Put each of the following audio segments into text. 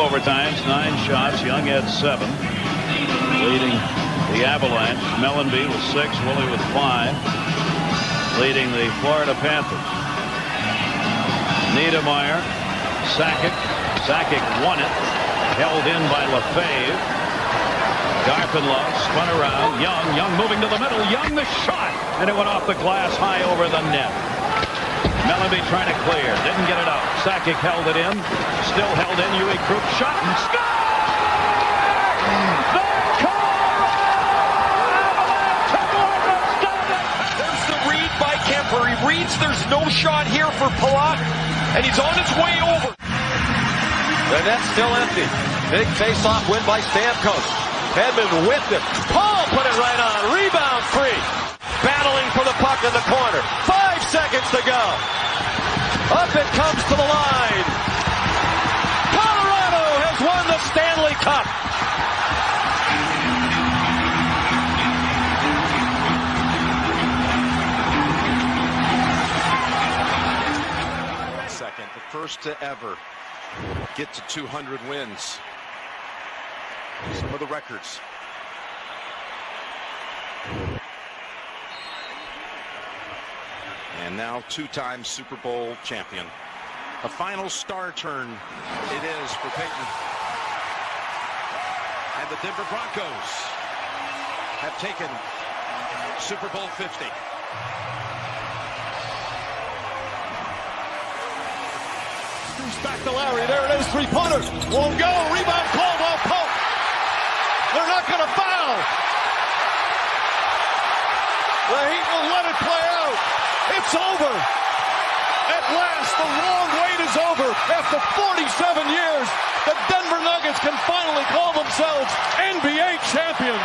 overtimes, 9 shots. Young had 7. Leading the Avalanche. Mellenby with 6, Willie with 5. Leading the Florida Panthers. Niedermeyer, Sakic won it. Held in by Lefebvre. Garpenlov spun around. Young moving to the middle. Young the shot. And it went off the glass high over the net. Mellenby trying to clear. Didn't get it out. Sakic held it in. Still held in. Uwe Krupp shot and score! The Colorado Avalanche have done it! There's the read by Kemper. He reads there's no shot here for Palat, and he's on his way over. The net's still empty. Big face-off win by Stamkos. Hedman whipped it. Paul put it right on. Rebound free. Battling for the puck in the corner. 5 seconds to go. Up it comes to the line. Colorado has won the Stanley Cup. Second, the first to ever get to 200 wins. Some of the records. And now 2-time Super Bowl champion. A final star turn it is for Peyton. And the Denver Broncos have taken Super Bowl 50. Screws back to Larry. There it is. 3-pointer. Won't go. Rebound called off Pope. They're not going to foul. The Heat will let it play out. It's over. At last, the long wait is over. After 47 years, the Denver Nuggets can finally call themselves NBA champions.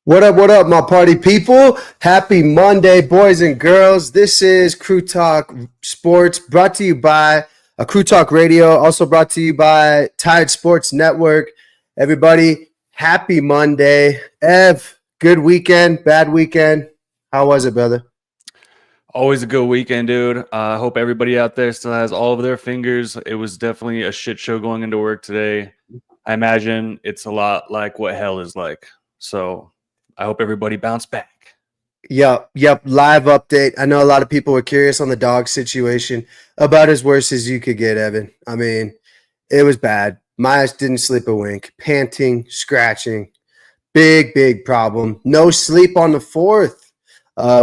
What up, my party people? Happy Monday, boys and girls. This is Crew Talk Sports, brought to you by Crew Talk Radio, also brought to you by Tide Sports Network. Everybody, happy Monday. Ev, good weekend, bad weekend. How was it, brother? Always a good weekend, dude. I hope everybody out there still has all of their fingers. It was definitely a shit show going into work today. I imagine it's a lot like what hell is like. So I hope everybody bounced back. Yep. Live update. I know a lot of people were curious on the dog situation. About as worse as you could get, Evan. I mean, it was bad. Myers didn't sleep a wink. Panting, scratching. Big problem. No sleep on the 4th.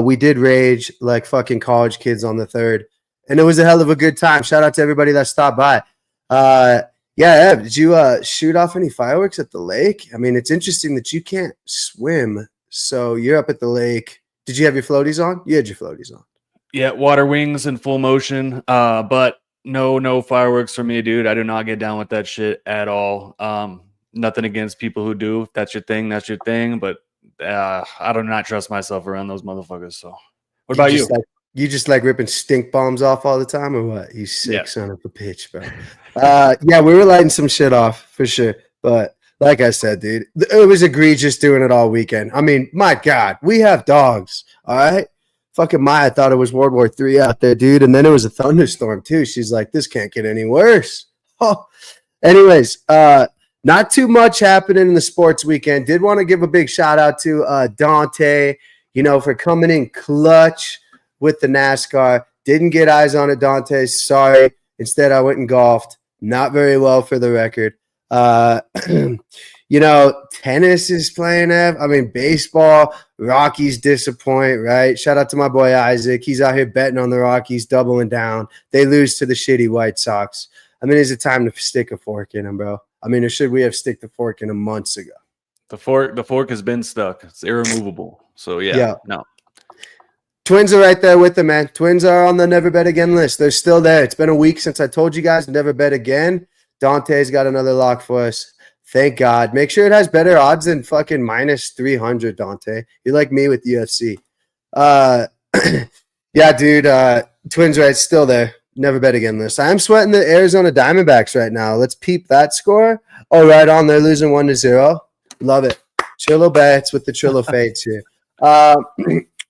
We did rage like fucking college kids on the 3rd. And it was a hell of a good time. Shout out to everybody that stopped by. Yeah, Ev, did you shoot off any fireworks at the lake? I mean, it's interesting that you can't swim. So you're up at the lake. Did you have your floaties on? You had your floaties on. Yeah, water wings in full motion. But no fireworks for me, dude. I do not get down with that shit at all. Nothing against people who do. If that's your thing, that's your thing. But I do not trust myself around those motherfuckers. So what about you? You just like ripping stink bombs off all the time or what? You sick son of a bitch, bro. Yeah, we were lighting some shit off for sure. But like I said, dude, it was egregious doing it all weekend. I mean, my God, we have dogs, all right? Fucking Maya thought it was World War III out there, dude. And then it was a thunderstorm, too. She's like, this can't get any worse. Oh. Anyways, not too much happening in the sports weekend. Did want to give a big shout out to Dante, for coming in clutch with the NASCAR. Didn't get eyes on it, Dante. Sorry. Instead, I went and golfed. Not very well for the record. Tennis is playing, Ev. I mean, baseball, Rockies disappoint, right? Shout out to my boy Isaac. He's out here betting on the Rockies, doubling down. They lose to the shitty White Sox. I mean, is it time to stick a fork in them, bro? I mean, or should we have stick the fork in them months ago? The fork has been stuck. It's irremovable. So, yeah. No. Twins are right there with them, man. Twins are on the never bet again list. They're still there. It's been a week since I told you guys to never bet again. Dante's got another lock for us. Thank God. Make sure it has better odds than fucking minus 300, Dante. You're like me with UFC. Yeah, dude. Twins right still there. Never bet again list. I'm sweating the Arizona Diamondbacks right now. Let's peep that score. Oh, right on. They're losing 1-0. Love it. Trillo bets with the Trillo fades here.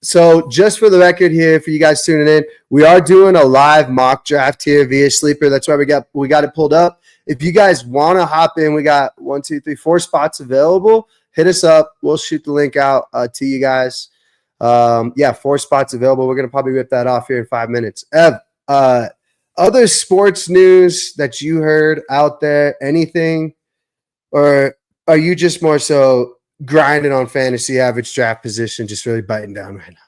So just for the record here, for you guys tuning in, we are doing a live mock draft here via Sleeper. That's why we got it pulled up. If you guys want to hop in, we got 1, 2, 3, 4 spots available. Hit us up. We'll shoot the link out to you guys. 4 spots available. We're going to probably rip that off here in 5 minutes. Ev, other sports news that you heard out there, anything? Or are you just more so grinding on fantasy average draft position, just really biting down right now?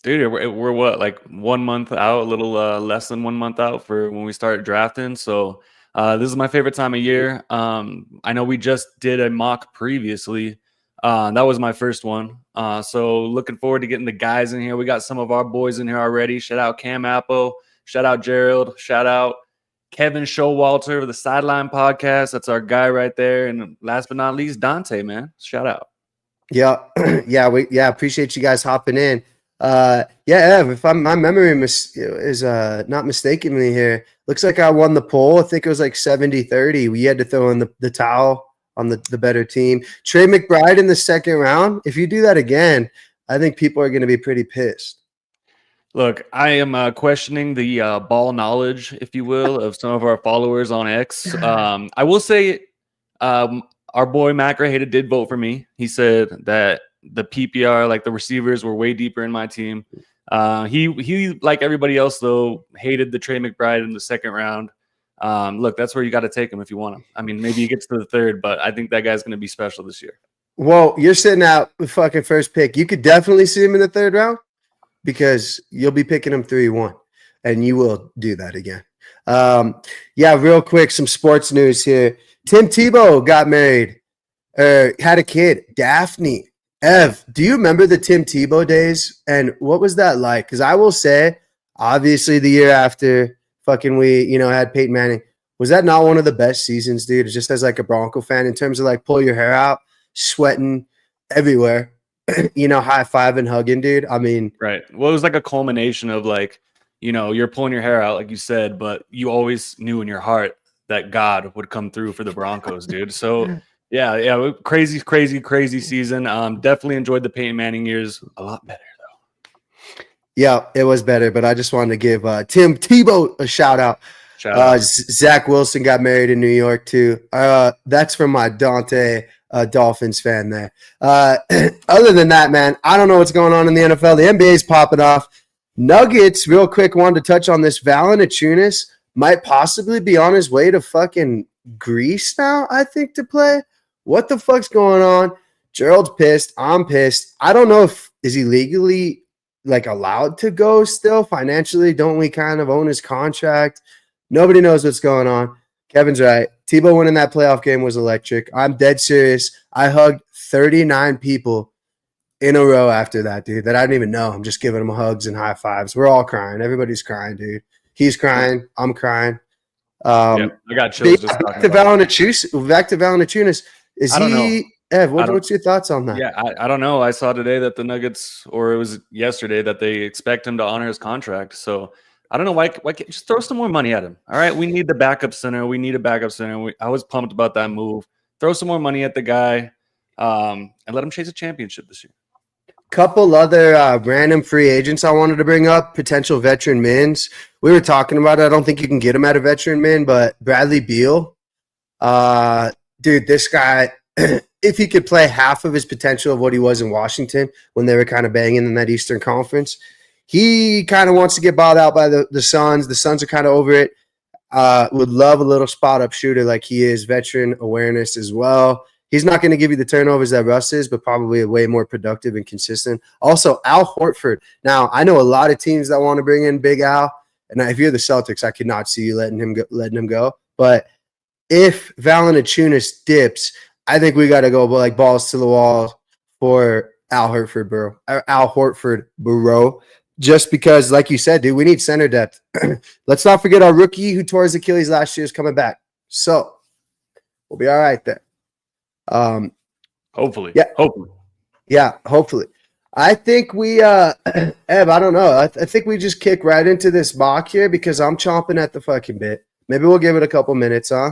Dude, we're what, like 1 month out, a little less than 1 month out for when we start drafting. So this is my favorite time of year. I know we just did a mock previously. That was my first one. So looking forward to getting the guys in here. We got some of our boys in here already. Shout out Cam Apple. Shout out Gerald. Shout out Kevin Showalter of the Sideline Podcast. That's our guy right there. And last but not least, Dante, man. Shout out. Yeah. Appreciate you guys hopping in. Ev, if my memory is not mistaken me here, looks like I won the poll. I think it was like 70-30. We had to throw in the towel on the better team. Trey McBride in the second round. If you do that again, I think people are going to be pretty pissed. Look, I am questioning the ball knowledge, if you will, of some of our followers on X. I will say our boy Macra did vote for me. He said that the PPR, like the receivers, were way deeper in my team. He like everybody else, though, hated the Trey McBride in the second round. Look, that's where you got to take him if you want him. I mean, maybe he gets to the third, but I think that guy's going to be special this year. Well, you're sitting out with fucking first pick. You could definitely see him in the third round because you'll be picking him 3-1, and you will do that again. Real quick, some sports news here. Tim Tebow got married, had a kid, Daphne. Ev, do you remember the Tim Tebow days? And what was that like? Because I will say, obviously, the year after we had Peyton Manning, was that not one of the best seasons, dude? Just as like a Bronco fan, in terms of like pull your hair out, sweating everywhere, high five and hugging, dude. I mean, right. Well, it was like a culmination of like, you're pulling your hair out, like you said, but you always knew in your heart that God would come through for the Broncos, dude. So yeah, crazy season. Definitely enjoyed the Peyton Manning years a lot better though. Yeah, it was better, but I just wanted to give Tim Tebow a shout out. Zach Wilson got married in New York too. That's from my Dante Dolphins fan there. Other than that, man, I don't know what's going on in the NFL. The NBA is popping off. Nuggets, real quick, wanted to touch on this. Valanciunas might possibly be on his way to fucking Greece now, I think, to play. What the fuck's going on? Gerald's pissed. I'm pissed. I don't know if is he legally allowed to go still financially. Don't we kind of own his contract? Nobody knows what's going on. Kevin's right. Tebow winning that playoff game was electric. I'm dead serious. I hugged 39 people in a row after that, dude, that I didn't even know. I'm just giving them hugs and high fives. We're all crying. Everybody's crying, dude. He's crying. I'm crying. I got chills just back to Valanciunas. What's your thoughts on that? Yeah, I don't know. I saw today that the Nuggets, or it was yesterday, that they expect him to honor his contract. So I don't know why can't just throw some more money at him. All right, we need the backup center. We need a backup center. I was pumped about that move. Throw some more money at the guy, and let him chase a championship this year. Couple other random free agents I wanted to bring up, potential veteran mins. We were talking about it. I don't think you can get him at a veteran min, but Bradley Beal. Dude, this guy, if he could play half of his potential of what he was in Washington when they were kind of banging in that Eastern Conference, he kind of wants to get balled out by the Suns. The Suns are kind of over it. Would love a little spot-up shooter like he is, veteran awareness as well. He's not going to give you the turnovers that Russ is, but probably way more productive and consistent. Also, Al Horford. Now, I know a lot of teams that want to bring in Big Al, and if you're the Celtics, I could not see you letting him go. But if Valanciunas dips, I think we got to go like balls to the wall for Al Horford, bro. Just because, like you said, dude, we need center depth. Let's not forget our rookie who tore his Achilles last year is coming back. So we'll be all right there. Hopefully. I think we Ev, I don't know. I think we just kick right into this mock here because I'm chomping at the fucking bit. Maybe we'll give it a couple minutes, huh?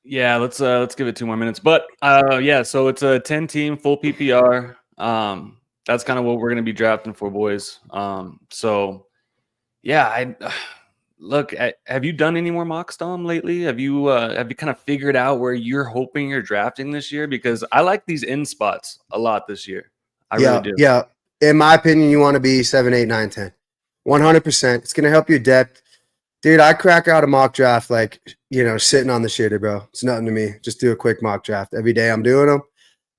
Yeah, let's give it 2 more minutes. But so it's a 10-team full PPR. That's kind of what we're going to be drafting for, boys. So, yeah, look. Have you done any more mock Dom lately? Have you kind of figured out where you're hoping you're drafting this year? Because I like these in spots a lot this year. I really do. Yeah. In my opinion, you want to be 7, 8, 9, 10. 100%. It's going to help your depth. Dude, I crack out a mock draft like, sitting on the shitter, bro. It's nothing to me. Just do a quick mock draft. Every day I'm doing them.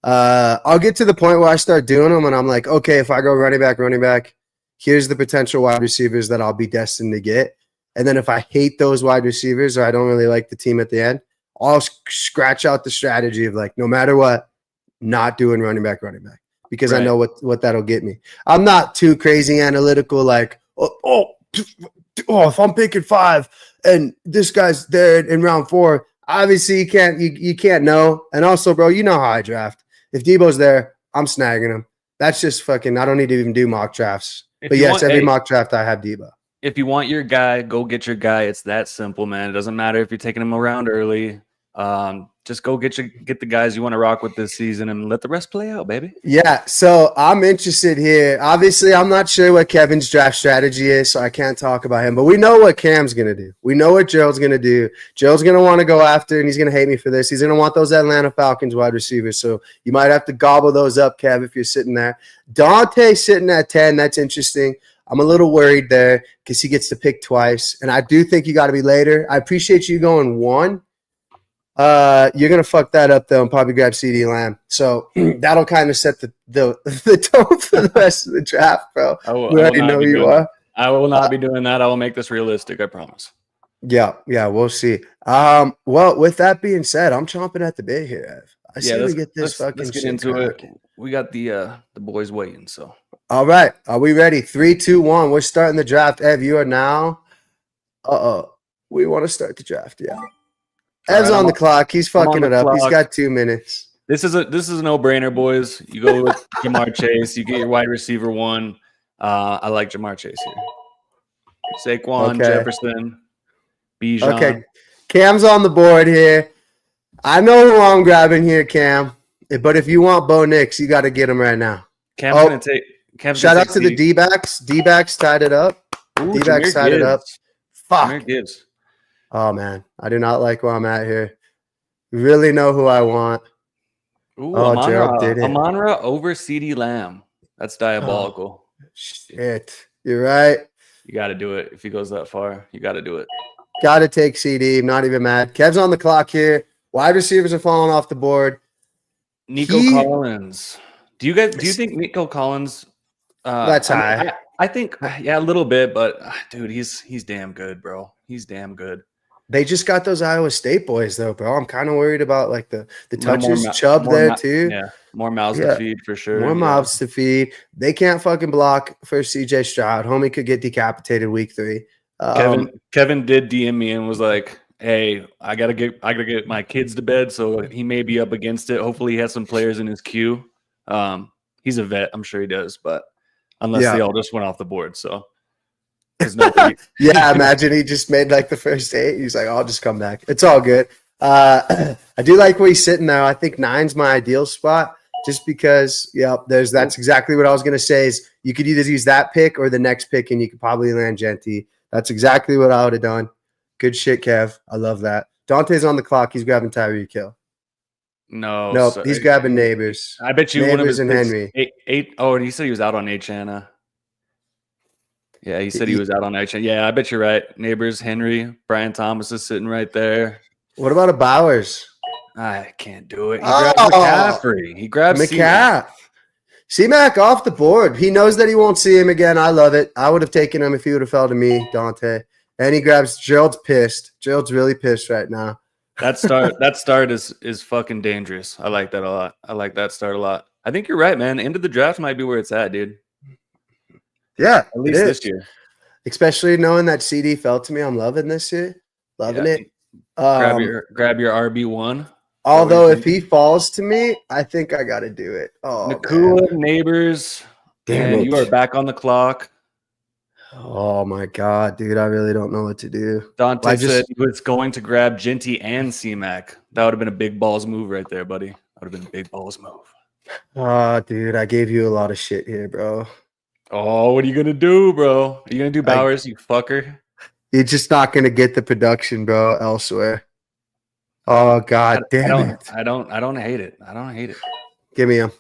I'll get to the point where I start doing them and I'm like, okay, if I go running back, here's the potential wide receivers that I'll be destined to get. And then if I hate those wide receivers or I don't really like the team at the end, I'll scratch out the strategy of like, no matter what, not doing running back. Because I know what that'll get me. I'm not too crazy analytical like, if I'm picking 5 and this guy's there in round 4, obviously you can't know. And also, bro, you know how I draft. If Debo's there, I'm snagging him. That's just fucking, I don't need to even do mock drafts. But yes, every mock draft I have Debo. If you want your guy, go get your guy. It's that simple, man. It doesn't matter if you're taking him around early. Just go get the guys you want to rock with this season and let the rest play out, baby. Yeah, so I'm interested here. Obviously, I'm not sure what Kevin's draft strategy is, so I can't talk about him. But we know what Cam's going to do. We know what Gerald's going to do. Gerald's going to want to go after, and he's going to hate me for this. He's going to want those Atlanta Falcons wide receivers. So you might have to gobble those up, Kev, if you're sitting there. Dante sitting at 10. That's interesting. I'm a little worried there because he gets to pick twice. And I do think you got to be later. I appreciate you going 1. You're gonna fuck that up though and probably grab CeeDee Lamb. So that'll kind of set the tone for the rest of the draft, bro. I will not be doing that. I will make this realistic, I promise. Yeah, we'll see. Well, with that being said, I'm chomping at the bit here, Ev. I say we get this fucking let's get into it. We got the boys waiting, so. All right. Are we ready? 3, 2, 1. We're starting the draft. Ev, you are now. We want to start the draft, yeah. Ev's on the clock. He's fucking it up. He's got 2 minutes. This is a no-brainer, boys. You go with Ja'Marr Chase. You get your wide receiver 1. I like Ja'Marr Chase here. Saquon, Jefferson, Bijan. Okay, Cam's on the board here. I know who I'm grabbing here, Cam. But if you want Bo Nix, you got to get him right now. Cam's going to take. Shout out to the D-backs. D-backs tied it up. D-backs tied it up. Fuck. Gibbs. Oh, man. I do not like where I'm at here. Really know who I want. Ooh, Amon-Ra over CeeDee Lamb. That's diabolical. Oh, shit. You're right. You got to do it. If he goes that far, you got to do it. Got to take CD. I'm not even mad. Kev's on the clock here. Wide receivers are falling off the board. Nico Collins. Do you think Nico Collins? That's high. I think, a little bit, but dude, he's damn good, bro. He's damn good. They just got those Iowa State boys, though, bro. I'm kind of worried about like the touches. Chubb there too. Yeah, more mouths to feed for sure. More mouths to feed. They can't fucking block for CJ Stroud. Homie could get decapitated week 3. Kevin did DM me and was like, "Hey, I gotta get my kids to bed, so he may be up against it. Hopefully, he has some players in his queue. He's a vet, I'm sure he does, but unless they all just went off the board, so." Imagine he just made like the first 8. He's like, I'll just come back. It's all good. I do like where he's sitting now. I think 9's my ideal spot just because, that's exactly what I was going to say is you could either use that pick or the next pick and you could probably land Genty. That's exactly what I would have done. Good shit, Kev. I love that. Dante's on the clock. He's grabbing Tyreek Hill. No, he's grabbing Neighbors. I bet you Neighbors one of his and Henry. 8. Oh, he said he was out on Achanna. Yeah, he said he was out on action. Yeah, I bet you're right. Neighbors, Henry, Brian Thomas is sitting right there. What about a Bowers? I can't do it. He grabbed McCaffrey. He grabbed McCaff. C-Mac off the board. He knows that he won't see him again. I love it. I would have taken him if he would have fell to me, Dante. And he grabs Gerald's pissed. Gerald's really pissed right now. That start is fucking dangerous. I like that a lot. I like that start a lot. I think you're right, man. End of the draft might be where it's at, dude. Yeah, at least this year. Especially knowing that CD fell to me. I'm loving this year. Loving it. Grab your RB1. Although if he falls to me, I think I got to do it. Oh, Nakua, Neighbors. Damn it. You are back on the clock. Oh, my God, dude. I really don't know what to do. Dante said he was going to grab Genty and C-Mac. That would have been a big balls move right there, buddy. That would have been a big balls move. Oh, dude, I gave you a lot of shit here, bro. Oh, what are you gonna do, bro? Are you gonna do I- Bowers, you fucker? You're just not gonna get the production, bro, elsewhere. Oh, god damn it. I don't hate it. I don't hate it. Give me him.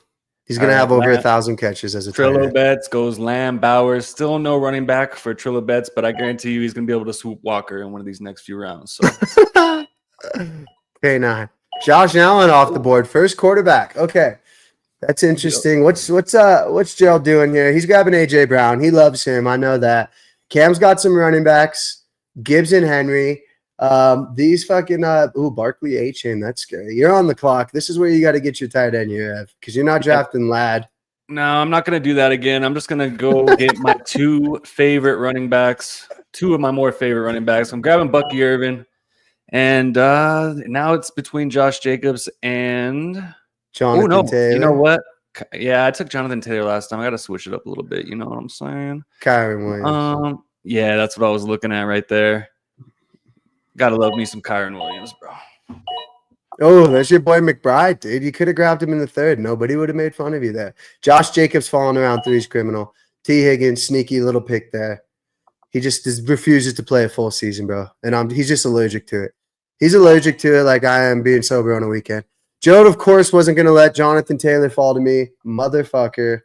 He's All gonna have right, over Lamb. 1,000 catches as a tight Trillo end. bets goes Lamb, Bowers. Still no running back for Trillo bets, but I guarantee you he's gonna be able to swoop Walker in one of these next few rounds. So K9. Josh Allen off the board. First quarterback. Okay. That's interesting. What's Gerald doing here? He's grabbing AJ Brown. He loves him. I know that. Cam's got some running backs. Gibbs and Henry. These fucking Barkley A-Chain. That's scary. You're on the clock. This is where you got to get your tight end here, Ev, because you're not drafting Lad. no, I'm not gonna do that again. I'm just gonna go get my two favorite running backs, two of my more favorite running backs. I'm grabbing Bucky Irvin, and now it's between Josh Jacobs and Jonathan Taylor. You know what? Yeah, I took Jonathan Taylor last time. I got to switch it up a little bit. You know what I'm saying? Kyron Williams. Yeah, that's what I was looking at right there. Gotta love me some Kyron Williams, bro. Oh, there's your boy McBride, dude. You could have grabbed him in the third. Nobody would have made fun of you there. Josh Jacobs falling around 3 is criminal. T. Higgins, sneaky little pick there. He just refuses to play a full season, bro. And he's just allergic to it. He's allergic to it like I am being sober on a weekend. Joe, of course, wasn't going to let Jonathan Taylor fall to me. Motherfucker.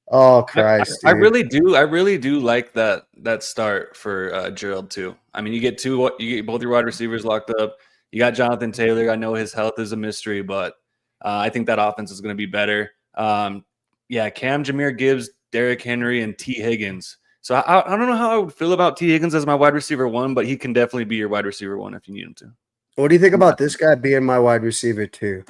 Oh, Christ. I really do like that start for Gerald too. I mean, you get both your wide receivers locked up. You got Jonathan Taylor. I know his health is a mystery, but I think that offense is going to be better. Cam, Jahmyr Gibbs, Derrick Henry, and T. Higgins. So I don't know how I would feel about T. Higgins as my wide receiver 1, but he can definitely be your wide receiver 1 if you need him to. What do you think about this guy being my wide receiver 2?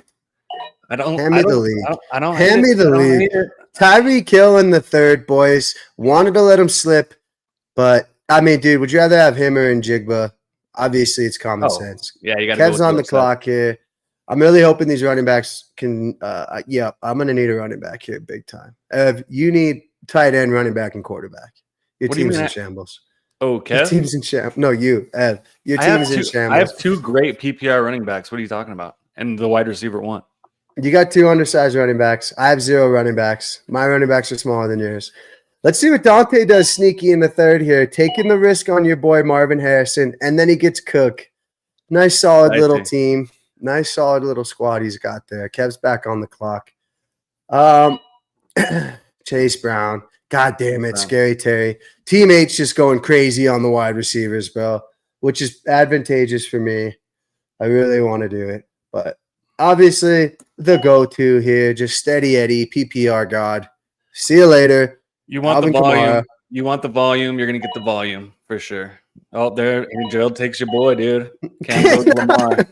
Hand me the lead. Hand me the lead. Tyreek Hill in the third, boys. Wanted to let him slip, but I mean, dude, would you rather have him or Njigba? Obviously, it's common sense. Yeah, you got. Kev's on the clock here. I'm really hoping these running backs can. I'm gonna need a running back here, big time. You need tight end, running back, and quarterback. Your team's in shambles. Oh, Kev? Your team's in shambles. No, you, Ev. Your team's in shambles. I have 2 great PPR running backs. What are you talking about? And the wide receiver 1. You got 2 undersized running backs. I have 0 running backs. My running backs are smaller than yours. Let's see what Dante does sneaky in the third here, taking the risk on your boy Marvin Harrison, and then he gets Cook. Nice, solid little team. Nice, solid little squad he's got there. Kev's back on the clock. Chase Brown. God damn it, Scary Terry. Teammates just going crazy on the wide receivers, bro, which is advantageous for me. I really want to do it, but obviously the go-to here, just steady Eddie, PPR God. See you later. You want the volume. Kamara. You want the volume. You're going to get the volume for sure. Oh, there. And Gerald takes your boy, dude. Can't go to Lamar.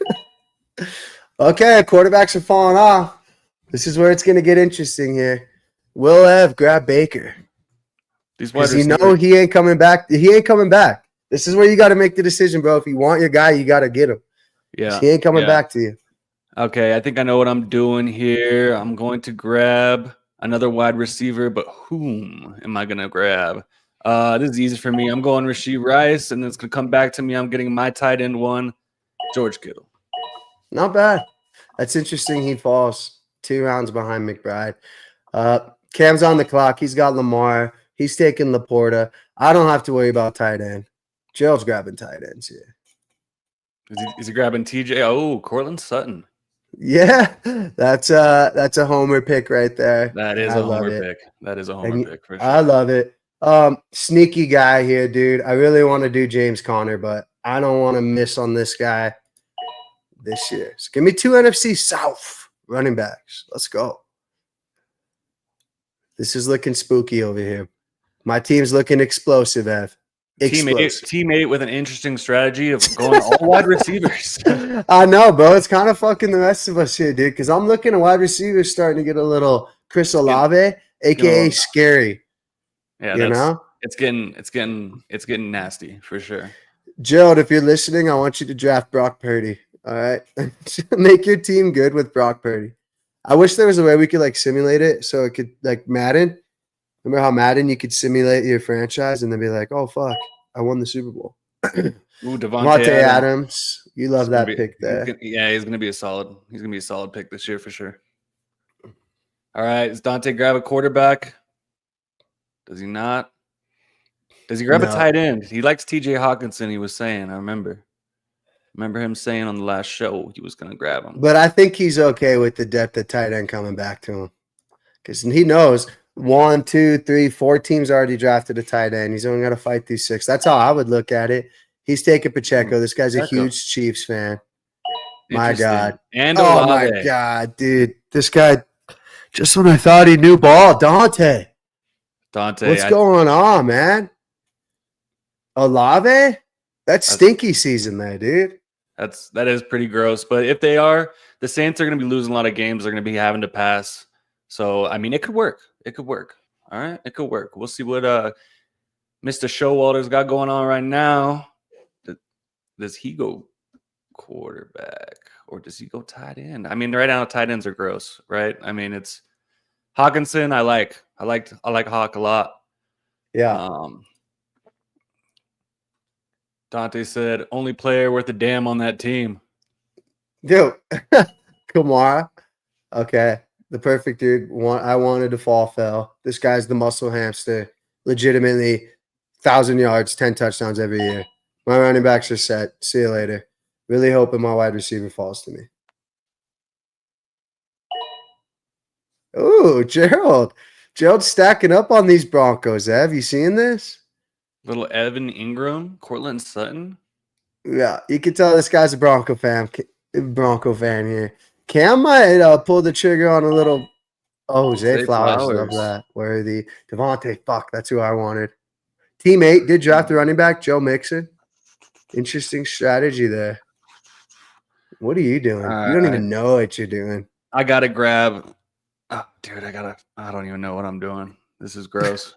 Okay, quarterbacks are falling off. This is where it's going to get interesting here. Will Ev grab Baker? Because you know he ain't coming back. He ain't coming back. This is where you got to make the decision, bro. If you want your guy, you got to get him. Yeah. He ain't coming back to you. Okay, I think I know what I'm doing here. I'm going to grab another wide receiver, but whom am I going to grab? This is easy for me. I'm going Rashee Rice, and it's going to come back to me. I'm getting my tight end 1, George Kittle. Not bad. That's interesting. He falls 2 rounds behind McBride. Cam's on the clock. He's got Lamar. He's taking Laporta. I don't have to worry about tight end. Gerald's grabbing tight ends here. Is he grabbing TJ? Oh, Cortland Sutton. Yeah, that's a homer pick right there. That is a homer pick. That is a homer pick for sure. I love it. Sneaky guy here, dude. I really want to do James Conner, but I don't want to miss on this guy this year. So give me 2 NFC South running backs. Let's go. This is looking spooky over here. My team's looking explosive, Ev. Teammate with an interesting strategy of going all wide receivers. I know, bro. It's kind of fucking the rest of us here, dude, because I'm looking at wide receivers starting to get a little Chris Olave, a.k.a. scary. Yeah, you know? It's getting nasty for sure. Gerald, if you're listening, I want you to draft Brock Purdy. All right? Make your team good with Brock Purdy. I wish there was a way we could, like, simulate it so it could, like, Madden. Remember how Madden you could simulate your franchise and then be like, oh, fuck, I won the Super Bowl. Ooh, Davante Adams. You love that pick there. He's going to be a solid pick this year for sure. All right. Does Dante grab a quarterback? Does he not? Does he grab a No. tight end? He likes TJ Hawkinson, he was saying. I remember him saying on the last show he was going to grab him. But I think he's okay with the depth of tight end coming back to him. Because he knows 1, 2, 3, 4 teams already drafted a tight end. He's only got to fight through 6. That's how I would look at it. He's taking Pacheco. This guy's a Pacheco. huge Chiefs fan. My Interesting. God. And Oh, my Olave. God, dude. This guy, just when I thought he knew ball, Dante. Dante. What's going on, man? Olave? That's stinky season there, dude. That is pretty gross. But if they are, the Saints are going to be losing a lot of games. They're going to be having to pass. So, I mean, it could work. It could work. All right? It could work. We'll see what Mr. Showalter's got going on right now. Does he go quarterback or does he go tight end? I mean, right now tight ends are gross, right? I mean, it's Hawkinson. I like Hawk a lot. Yeah. Dante said, only player worth a damn on that team. Dude, Kamara. Okay. The perfect dude. I wanted to fall fell. This guy's the muscle hamster. Legitimately 1,000 yards, 10 touchdowns every year. My running backs are set. See you later. Really hoping my wide receiver falls to me. Ooh, Gerald. Gerald's stacking up on these Broncos. Have you seen this? Little Evan Ingram, Cortland Sutton. Yeah, you can tell this guy's a Bronco fan here. Cam might pull the trigger on a little. Oh, Zay Flowers. Love that. Worthy. Devontae. Fuck, that's who I wanted. Team 8 did draft the running back, Joe Mixon. Interesting strategy there. What are you doing? You don't even know what you're doing. I gotta grab. Oh, dude, I don't even know what I'm doing. This is gross.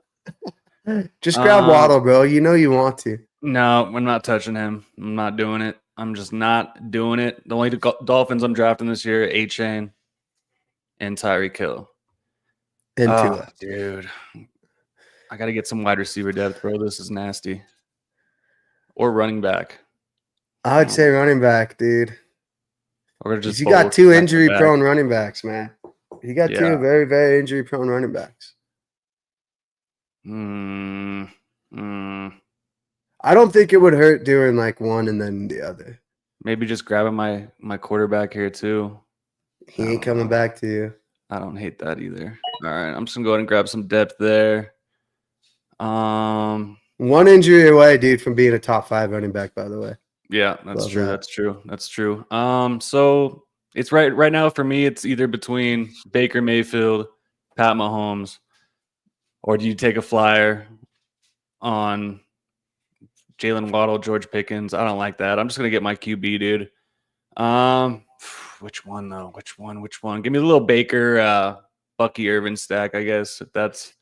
Just grab Waddle, bro. You know you want to. No, I'm not touching him. I'm not doing it. I'm just not doing it. The only Dolphins I'm drafting this year, A-Chain and Tyreek Hill. And Tua. Dude. I got to get some wide receiver depth, bro. This is nasty. Or running back. I would say running back, dude. Or just you got 2 injury-prone running backs, man. You got 2 very, very injury-prone running backs. I don't think it would hurt doing like one and then the other. Maybe just grabbing my quarterback here too. He ain't coming back to you. I don't hate that either. All right, I'm just gonna go ahead and grab some depth there. One injury away, dude, from being a top 5 running back, by the way. Yeah, that's true. That's true. So it's right now for me, it's either between Baker Mayfield, Pat Mahomes, or do you take a flyer on Jalen Waddle, George Pickens? I don't like that. I'm just gonna get my QB, dude. Which one though? Which one? Give me a little Baker, Bucky Irvin stack, I guess. If that's,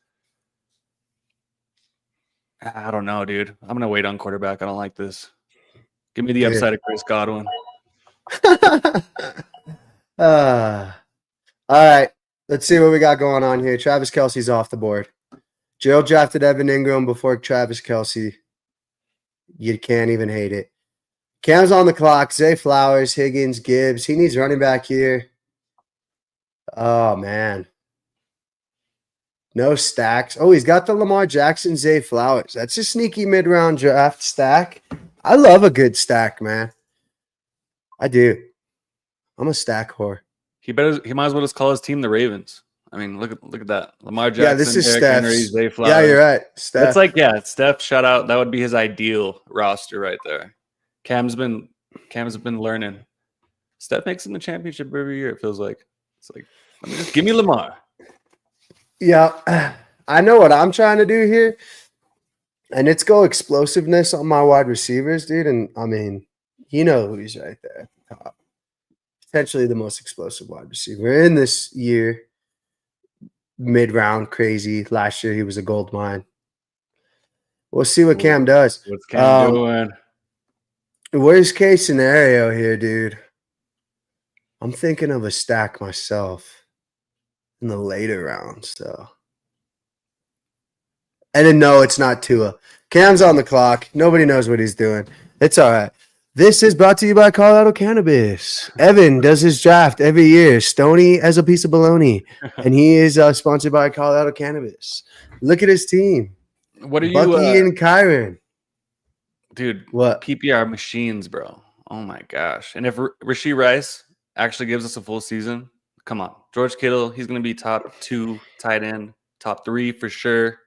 I don't know, dude. I'm gonna wait on quarterback. I don't like this. Give me the upside of Chris Godwin. All right. Let's see what we got going on here. Travis Kelce's off the board. Joe drafted Evan Ingram before Travis Kelce. You can't even hate it. Cam's on the clock. Zay Flowers, Higgins, Gibbs. He needs running back here. Oh, man. No stacks. Oh, he's got the Lamar Jackson, Zay Flowers. That's a sneaky mid-round draft stack. I love a good stack, man. I do. I'm a stack whore. He might as well just call his team the Ravens. I mean, look at that. Lamar Jackson, yeah, this is Derrick Henry, Zay Flowers. Yeah, you're right. Steph. It's like, yeah, Steph, shout out. That would be his ideal roster right there. Cam's been learning. Steph makes him the championship every year, it feels like. It's like, just give me Lamar. Yeah, I know what I'm trying to do here. And it's go explosiveness on my wide receivers, dude. And I mean, you know who's right there at the top. Potentially the most explosive wide receiver in this year. Mid-round, crazy. Last year he was a gold mine. We'll see what Cam does. What's Cam doing? Worst case scenario here, dude. I'm thinking of a stack myself in the later rounds, so. And then no, it's not Tua. Cam's on the clock. Nobody knows what he's doing. It's all right. This is brought to you by Colorado Cannabis. Evan does his draft every year. Stoney as a piece of baloney. And he is sponsored by Colorado Cannabis. Look at his team. What are Bucky you, and Kyron. dude? What? PPR machines, bro. Oh my gosh! And if Rashee Rice actually gives us a full season, come on, George Kittle, he's going to be top 2 tight end, top 3 for sure.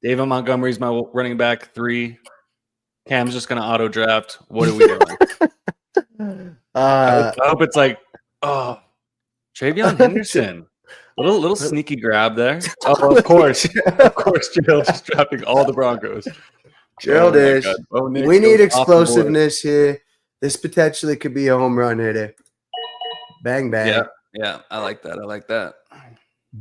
David Montgomery's my running back 3. Cam's just going to auto draft. What are we doing? I hope it's like, oh, Travion Henderson. Little sneaky grab there. Oh, of course. Gerald just drafting all the Broncos. Gerald is. Oh, We need explosiveness here. This potentially could be a home run hitter. Bang, bang. Yeah, I like that.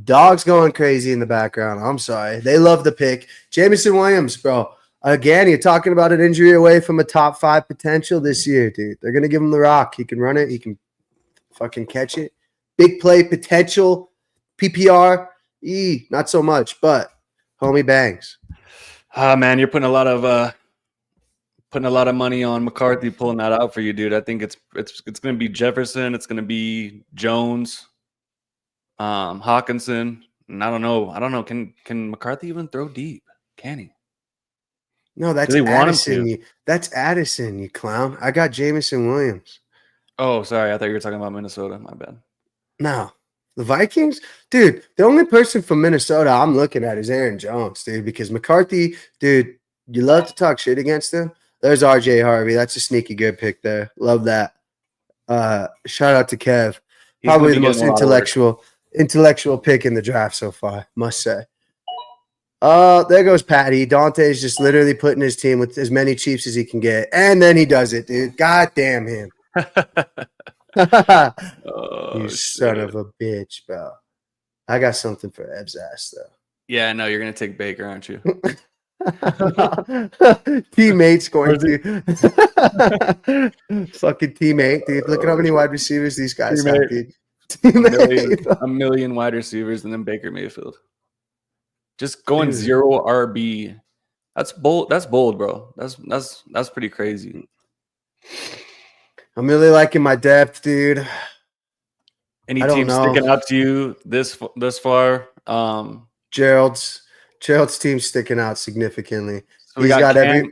Dogs going crazy in the background. I'm sorry. They love the pick. Jameson Williams, bro. Again, you're talking about an injury away from a top 5 potential this year, dude. They're going to give him the rock. He can run it. He can fucking catch it. Big play potential. PPR. Not so much, but homie bangs. Man, you're putting a lot of money on McCarthy pulling that out for you, dude. I think it's going to be Jefferson. It's going to be Jones, Hawkinson, and I don't know. Can McCarthy even throw deep? Can he? No, that's Addison. That's Addison, you clown. I got Jameson Williams. Oh, sorry. I thought you were talking about Minnesota. My bad. No. The Vikings? Dude, the only person from Minnesota I'm looking at is Aaron Jones, dude, because McCarthy, dude, you love to talk shit against him. There's RJ Harvey. That's a sneaky good pick there. Love that. Shout out to Kev. Probably the most intellectual pick in the draft so far, must say. There goes Patty. Dante's just literally putting his team with as many Chiefs as he can get. And then he does it, dude. God damn him. You son of a bitch, bro. I got something for Ev's ass, though. Yeah, no, you're going to take Baker, aren't you? Teammate's going to. Fucking teammate, dude. Look at how many wide receivers these guys have, dude. A million wide receivers and then Baker Mayfield. Just going 0 RB. That's bold. That's bold, bro. That's pretty crazy. I'm really liking my depth, dude. Any team sticking out to you this far? Gerald's team's sticking out significantly. So he's got every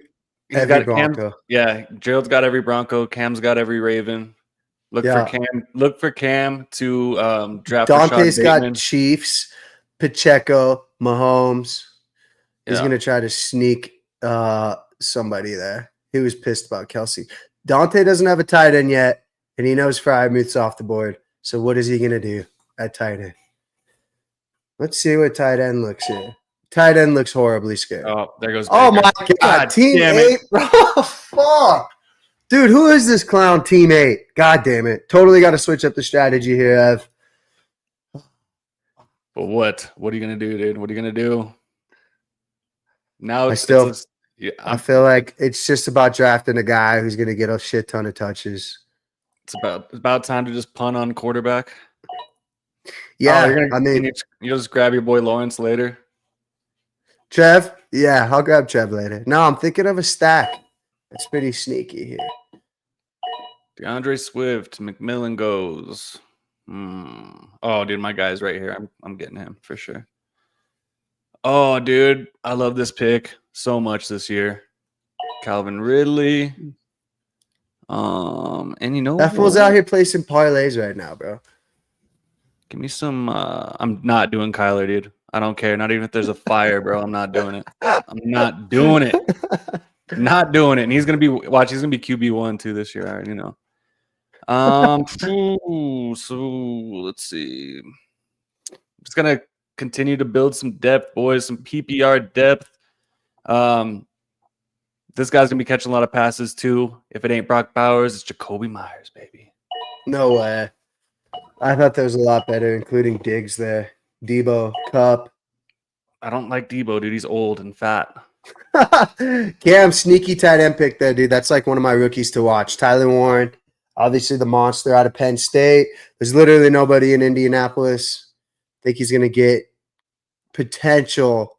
Bronco. Gerald's got every Bronco. Cam's got every Raven. Look for Cam to draft. Dante's got Chiefs, Pacheco, Mahomes. He's gonna try to sneak somebody there. He was pissed about Kelsey. Dante doesn't have a tight end yet, and he knows Freiermuth's off the board. So what is he going to do at tight end? Let's see what tight end looks here. Tight end looks horribly scared. Oh, there goes Baker. Oh, my God. Team 8, bro. Fuck. Dude, who is this clown Team 8? God damn it. Totally got to switch up the strategy here, Ev. But what? What are you going to do, dude? What are you going to do? Now I feel like it's just about drafting a guy who's going to get a shit ton of touches. It's about time to just punt on quarterback. Yeah, you'll just grab your boy Lawrence later. Trev? Yeah, I'll grab Trev later. No, I'm thinking of a stack. That's pretty sneaky here. DeAndre Swift, McMillan goes. Oh, dude, my guy's right here. I'm getting him for sure. Oh, dude, I love this pick so much this year. Calvin Ridley. And you know that fool's out here placing parlays right now, bro. Give me some. I'm not doing Kyler, dude. I don't care. Not even if there's a fire, bro. I'm not doing it. I'm not doing it. Not doing it. And he's gonna be He's gonna be QB1 too this year. I already know. So let's see. I'm just gonna continue to build some depth, boys. Some PPR depth. This guy's gonna be catching a lot of passes too. If it ain't Brock Bowers, it's Jacoby Myers, baby. No way. I thought there was a lot better, including Diggs there. Debo, Cup. I don't like Debo, dude. He's old and fat. Cam, sneaky tight end pick there, dude. That's like one of my rookies to watch. Tyler Warren, obviously the monster out of Penn State. There's literally nobody in Indianapolis. I think he's gonna get potential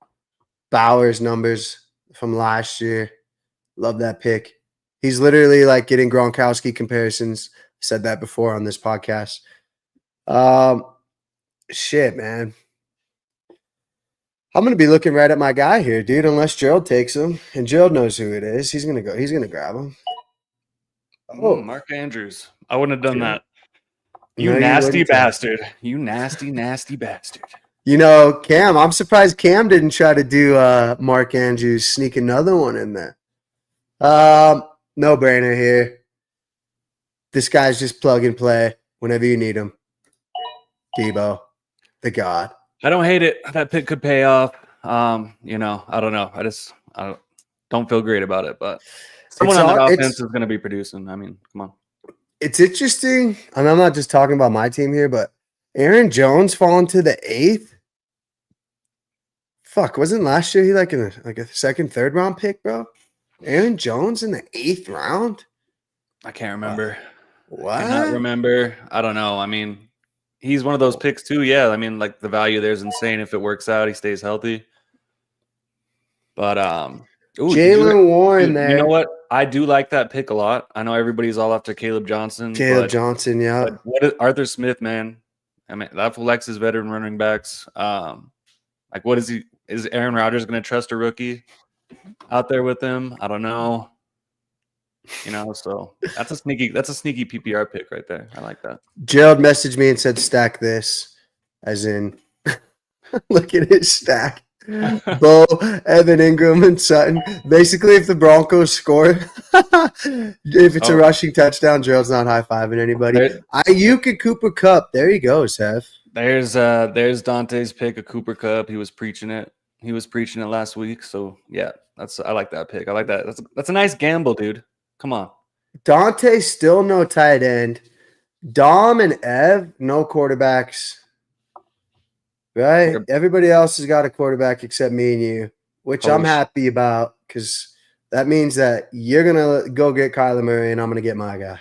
Bowers numbers from last year. Love that pick. He's literally like getting Gronkowski comparisons. Said that before on this podcast. Shit, man. I'm gonna be looking right at my guy here, dude. Unless Gerald takes him, and Gerald knows who it is. He's gonna go. He's gonna grab him. Oh, Mark Andrews. I wouldn't have done that. No, You you nasty wouldn't. bastard. You nasty, nasty bastard. You know, Cam. I'm surprised Cam didn't try to do Mark Andrews, sneak another one in there. No brainer here. This guy's just plug and play whenever you need him. Debo, the god. I don't hate it. That pick could pay off. You know, I don't know. I don't feel great about it, but someone on that offense is going to be producing. I mean, come on. It's interesting, and I'm not just talking about my team here, but Aaron Jones falling to the 8th. Fuck, wasn't last year he like in a second, third round pick, bro? Aaron Jones in the 8th round? I can't remember. What? I cannot remember. I don't know. I mean, he's one of those picks too. Yeah, I mean, like the value there is insane if it works out. He stays healthy. But Jalen Warren there. You know what? I do like that pick a lot. I know everybody's all after Caleb Johnson. Johnson, yeah. But what is Arthur Smith, man? I mean, that flex is veteran running backs. Like, what is he? Is Aaron Rodgers going to trust a rookie out there with him? I don't know. You know, so that's a sneaky PPR pick right there. I like that. Gerald messaged me and said, "Stack this," as in, look at his stack. Bo, Evan Ingram, and Sutton. Basically, if the Broncos score, if it's a rushing touchdown, Gerald's not high-fiving anybody. Ayuk and Cooper Kupp. There you go, Seth. There's Dante's pick of Cooper Kupp. He was preaching it. He was preaching it last week. So yeah, I like that pick. I like that. That's a nice gamble, dude. Come on. Dante still no tight end. Dom and Ev, no quarterbacks. Right? Everybody else has got a quarterback except me and you, which I'm happy about because that means that you're going to go get Kyler Murray and I'm going to get my guy.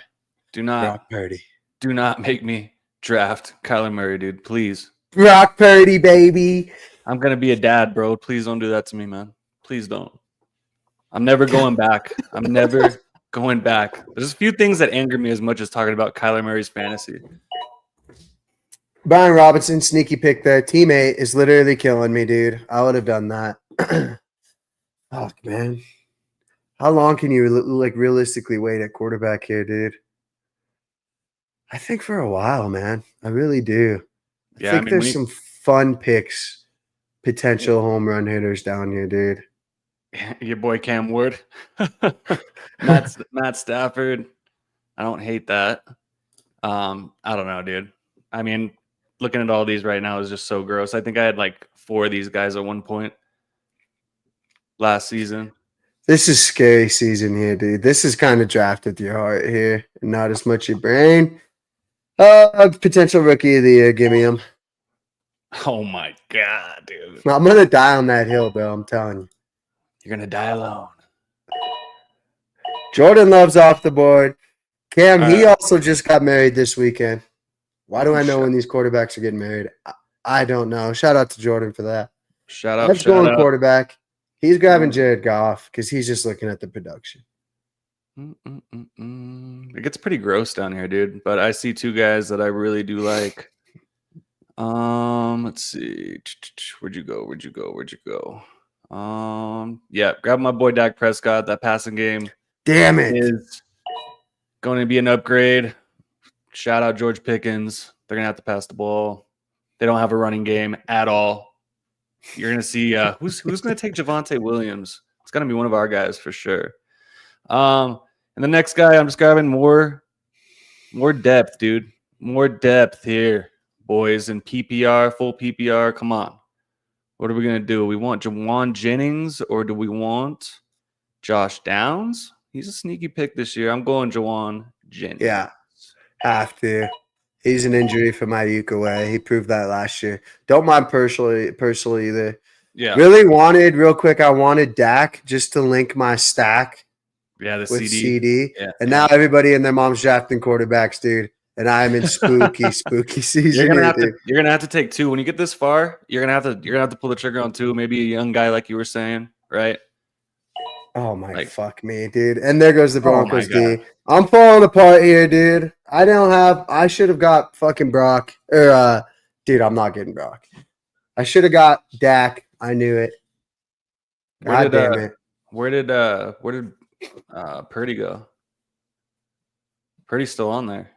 Brock Purdy. Do not make me draft Kyler Murray, dude. Please. Brock Purdy, baby. I'm going to be a dad, bro. Please don't do that to me, man. Please don't. I'm never going back. I'm never going back. There's a few things that anger me as much as talking about Kyler Murray's fantasy. Brian Robinson, sneaky pick there. Teammate is literally killing me, dude. I would have done that. Fuck, man. How long can you realistically wait at quarterback here, dude? I think for a while, man. I really do. I think there's some fun picks, potential home run hitters down here, dude. Your boy Cam Ward, Matt Stafford. I don't hate that. I don't know, dude. I mean, looking at all these right now is just so gross. I think I had like 4 of these guys at one point last season. This is scary season here, dude. This is kind of draft with your heart here, and not as much your brain. Potential rookie of the year. Give me him. Oh my god, dude! I'm gonna die on that hill, bro. I'm telling you. You're gonna die alone. Jordan Love's off the board. Cam, he also just got married this weekend. Why do I know when these quarterbacks are getting married? I don't know. Shout out to Jordan for that. Shout out. Let's go on quarterback. He's grabbing Jared Goff because he's just looking at the production. It gets pretty gross down here, dude. But I see 2 guys that I really do like. Let's see. Where'd you go? Yeah, grab my boy Dak Prescott. That passing game, damn it, is going to be an upgrade. Shout out George Pickens. They're gonna have to pass the ball. They don't have a running game at all. You're gonna see who's gonna take Javonte Williams. It's gonna be one of our guys for sure. And the next guy, I'm just grabbing more depth, dude. More depth here, boys. In PPR, full PPR. Come on. What are we going to do? We want Jawan Jennings or do we want Josh Downs? He's a sneaky pick this year. I'm going Jawan Jennings. Yeah, have to. He's an injury from Ayuk away. He proved that last year. Don't mind personally either. Yeah. Really wanted, real quick, I wanted Dak just to link my stack with CD. Yeah. And now everybody and their mom's drafting quarterbacks, dude. And I'm in spooky season. You're gonna have to take 2 when you get this far. You're gonna have to pull the trigger on 2. Maybe a young guy like you were saying, right? Oh my Like, fuck me, dude. And there goes the Oh my Broncos God. D. I'm falling apart here, dude. I should have got fucking Brock. Or dude, I'm not getting Brock. I should have got Dak. I knew it. God damn it. Where did Purdy go? Purdy's still on there.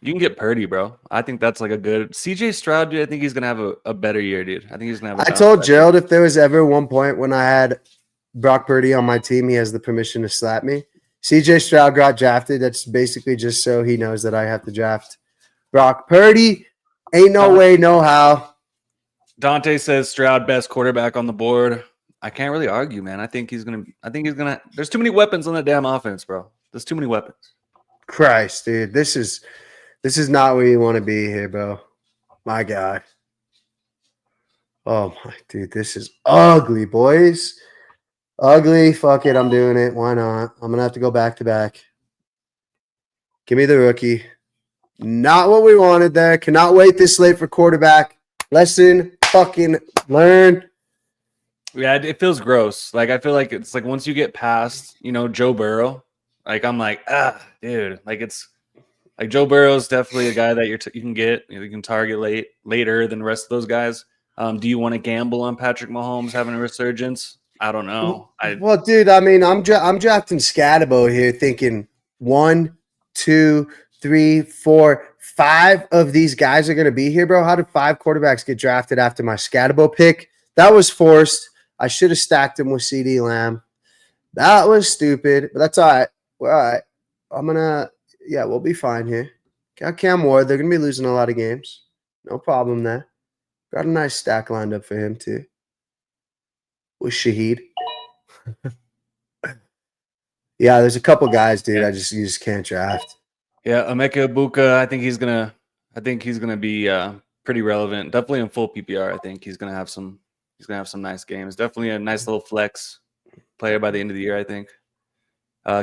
You can get Purdy, bro. I think that's like a good CJ Stroud, dude. I think he's gonna have a better year, dude. I think he's gonna have I told Gerald if there was ever one point when I had Brock Purdy on my team, he has the permission to slap me. CJ Stroud got drafted. That's basically just so he knows that I have to draft Brock Purdy. Ain't no way, no how. Dante says Stroud best quarterback on the board. I can't really argue, man. I think he's gonna. There's too many weapons on that damn offense, bro. There's too many weapons. Christ, dude, this is not where you want to be here, bro. My God. Oh my dude, this is ugly, boys. Ugly. Fuck it, I'm doing it. Why not? I'm gonna have to go back to back. Give me the rookie. Not what we wanted there. Cannot wait this late for quarterback. Lesson fucking learn. Yeah, it feels gross. Like I feel like it's like once you get past, Joe Burrow, like I'm like, dude, like it's like Joe Burrow is definitely a guy that you can get, you can target later than the rest of those guys. Do you want to gamble on Patrick Mahomes having a resurgence? I don't know. Well, dude, I mean, I'm drafting Scatabo here, thinking 1, 2, 3, 4, 5 of these guys are going to be here, bro. How did 5 quarterbacks get drafted after my Scatabo pick? That was forced. I should have stacked him with CeeDee Lamb. That was stupid, but that's all right. We're all right. We'll be fine here. Got Cam Ward. They're going to be losing a lot of games. No problem there. Got a nice stack lined up for him, too. With Shaheed. Yeah, there's a couple guys, dude. You just can't draft. Yeah, Emeka Ibuka, I think he's gonna be pretty relevant. Definitely in full PPR. I think he's gonna have some nice games. Definitely a nice little flex player by the end of the year, I think.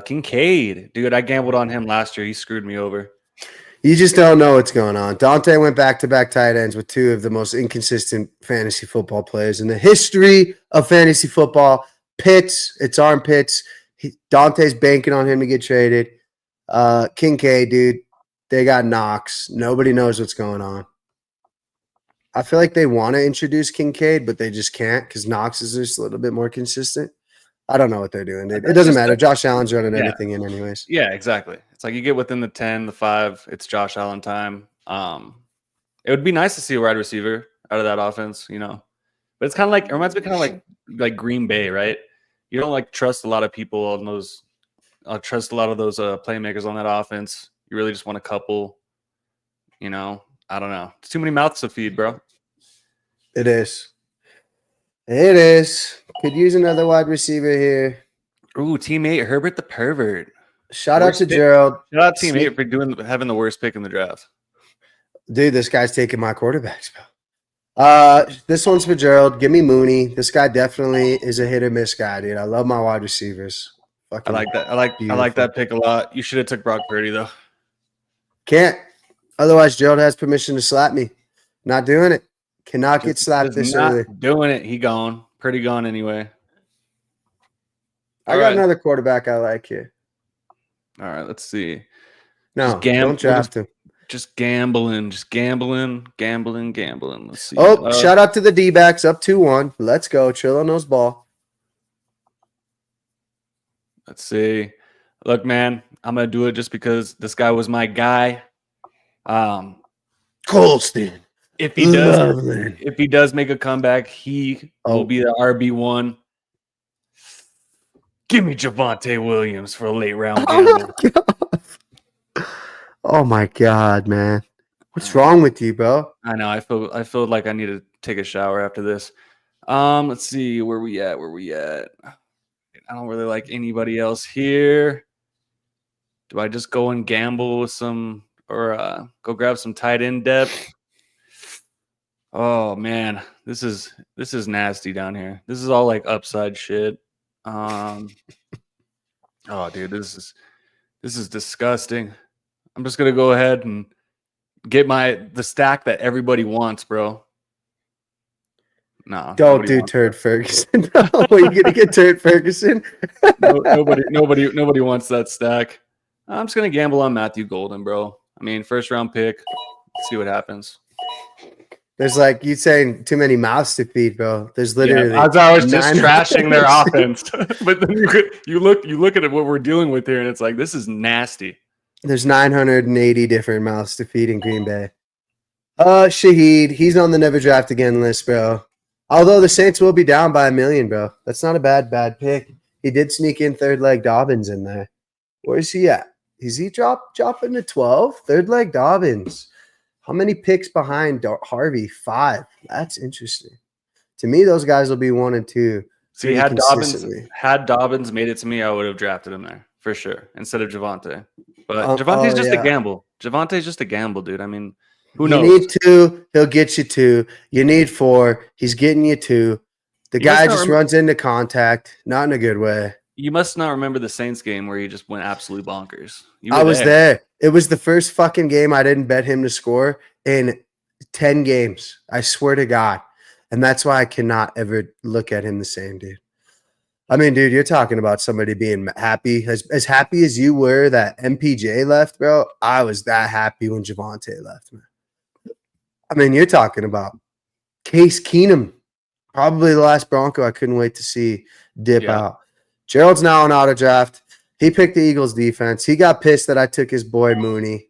Kincaid, dude, I gambled on him last year. He screwed me over. You just don't know what's going on. Dante went back-to-back tight ends with 2 of the most inconsistent fantasy football players in the history of fantasy football. Pitts, it's armpits. Dante's banking on him to get traded. Kincaid, dude, they got Knox. Nobody knows what's going on. I feel like they want to introduce Kincaid, but they just can't because Knox is just a little bit more consistent. I don't know what they're doing. It doesn't matter. Josh Allen's running everything in anyways. Yeah, exactly. It's like you get within the 10, the 5, it's Josh Allen time. It would be nice to see a wide receiver out of that offense, But it's kind of like, it reminds me kind of like Green Bay, right? You don't like trust a lot of people on those. Trust a lot of those playmakers on that offense. You really just want a couple. I don't know. It's too many mouths to feed, bro. It is. It is. Could use another wide receiver here. Ooh, teammate Herbert the pervert. Shout out to Gerald. Shout out teammate for having the worst pick in the draft. Dude, this guy's taking my quarterbacks, bro. This one's for Gerald. Give me Mooney. This guy definitely is a hit or miss guy, dude. I love my wide receivers. I like that. I like that pick a lot. You should have took Brock Purdy though. Can't. Otherwise, Gerald has permission to slap me. Not doing it. Cannot get slapped this early. Doing it. He gone. Pretty gone anyway. I got another quarterback I like here. All right, let's see. No, don't draft him. Just gambling. Let's see. Oh, shout out to the D-backs. Up 2-1. Let's go. Trillo knows ball. Let's see. Look, man, I'm going to do it just because this guy was my guy. Colston. If he does make a comeback, he will be the RB1. Give me Javonte Williams for a late round gamble. Oh my god, man. What's wrong with you, bro? I know. I feel like I need to take a shower after this. Let's see where we at. I don't really like anybody else here. Do I just go and gamble with some or go grab some tight end depth? Oh man, this is nasty down here. This is all like upside shit. Oh dude, this is disgusting. I'm just gonna go ahead and get the stack that everybody wants, bro. No, Don't nobody do wants Turd Ferguson. No, are you gonna get Turd Ferguson? nobody wants that stack. I'm just gonna gamble on Matthew Golden, bro. I mean, first round pick. See what happens. There's like you saying too many mouths to feed, bro. There's literally. Yeah, I was just 900 trashing their offense, but then you look at what we're dealing with here, and it's like this is nasty. There's 980 different mouths to feed in Green Bay. Shaheed, he's on the never draft again list, bro. Although the Saints will be down by 1 million, bro. That's not a bad pick. He did sneak in third leg Dobbins in there. Where's he at? Is he dropping to 12? Third leg Dobbins. How many picks behind Harvey? 5. That's interesting. To me, those guys will be 1 and 2. See, had Dobbins made it to me, I would have drafted him there for sure instead of Javonte. But Javante's just a gamble. Javante's just a gamble, dude. I mean, who knows? You need 2, he'll get you 2. You need 4, he's getting you 2. The guy just runs into contact, not in a good way. You must not remember the Saints game where he just went absolutely bonkers. I was there. It was the first fucking game I didn't bet him to score in 10 games. I swear to God. And that's why I cannot ever look at him the same, dude. I mean, dude, you're talking about somebody being happy. As happy as you were that MPJ left, bro, I was that happy when Javonte left, man. I mean, you're talking about Case Keenum, probably the last Bronco I couldn't wait to see dip out. Gerald's now on auto draft. He picked the Eagles defense. He got pissed that I took his boy Mooney.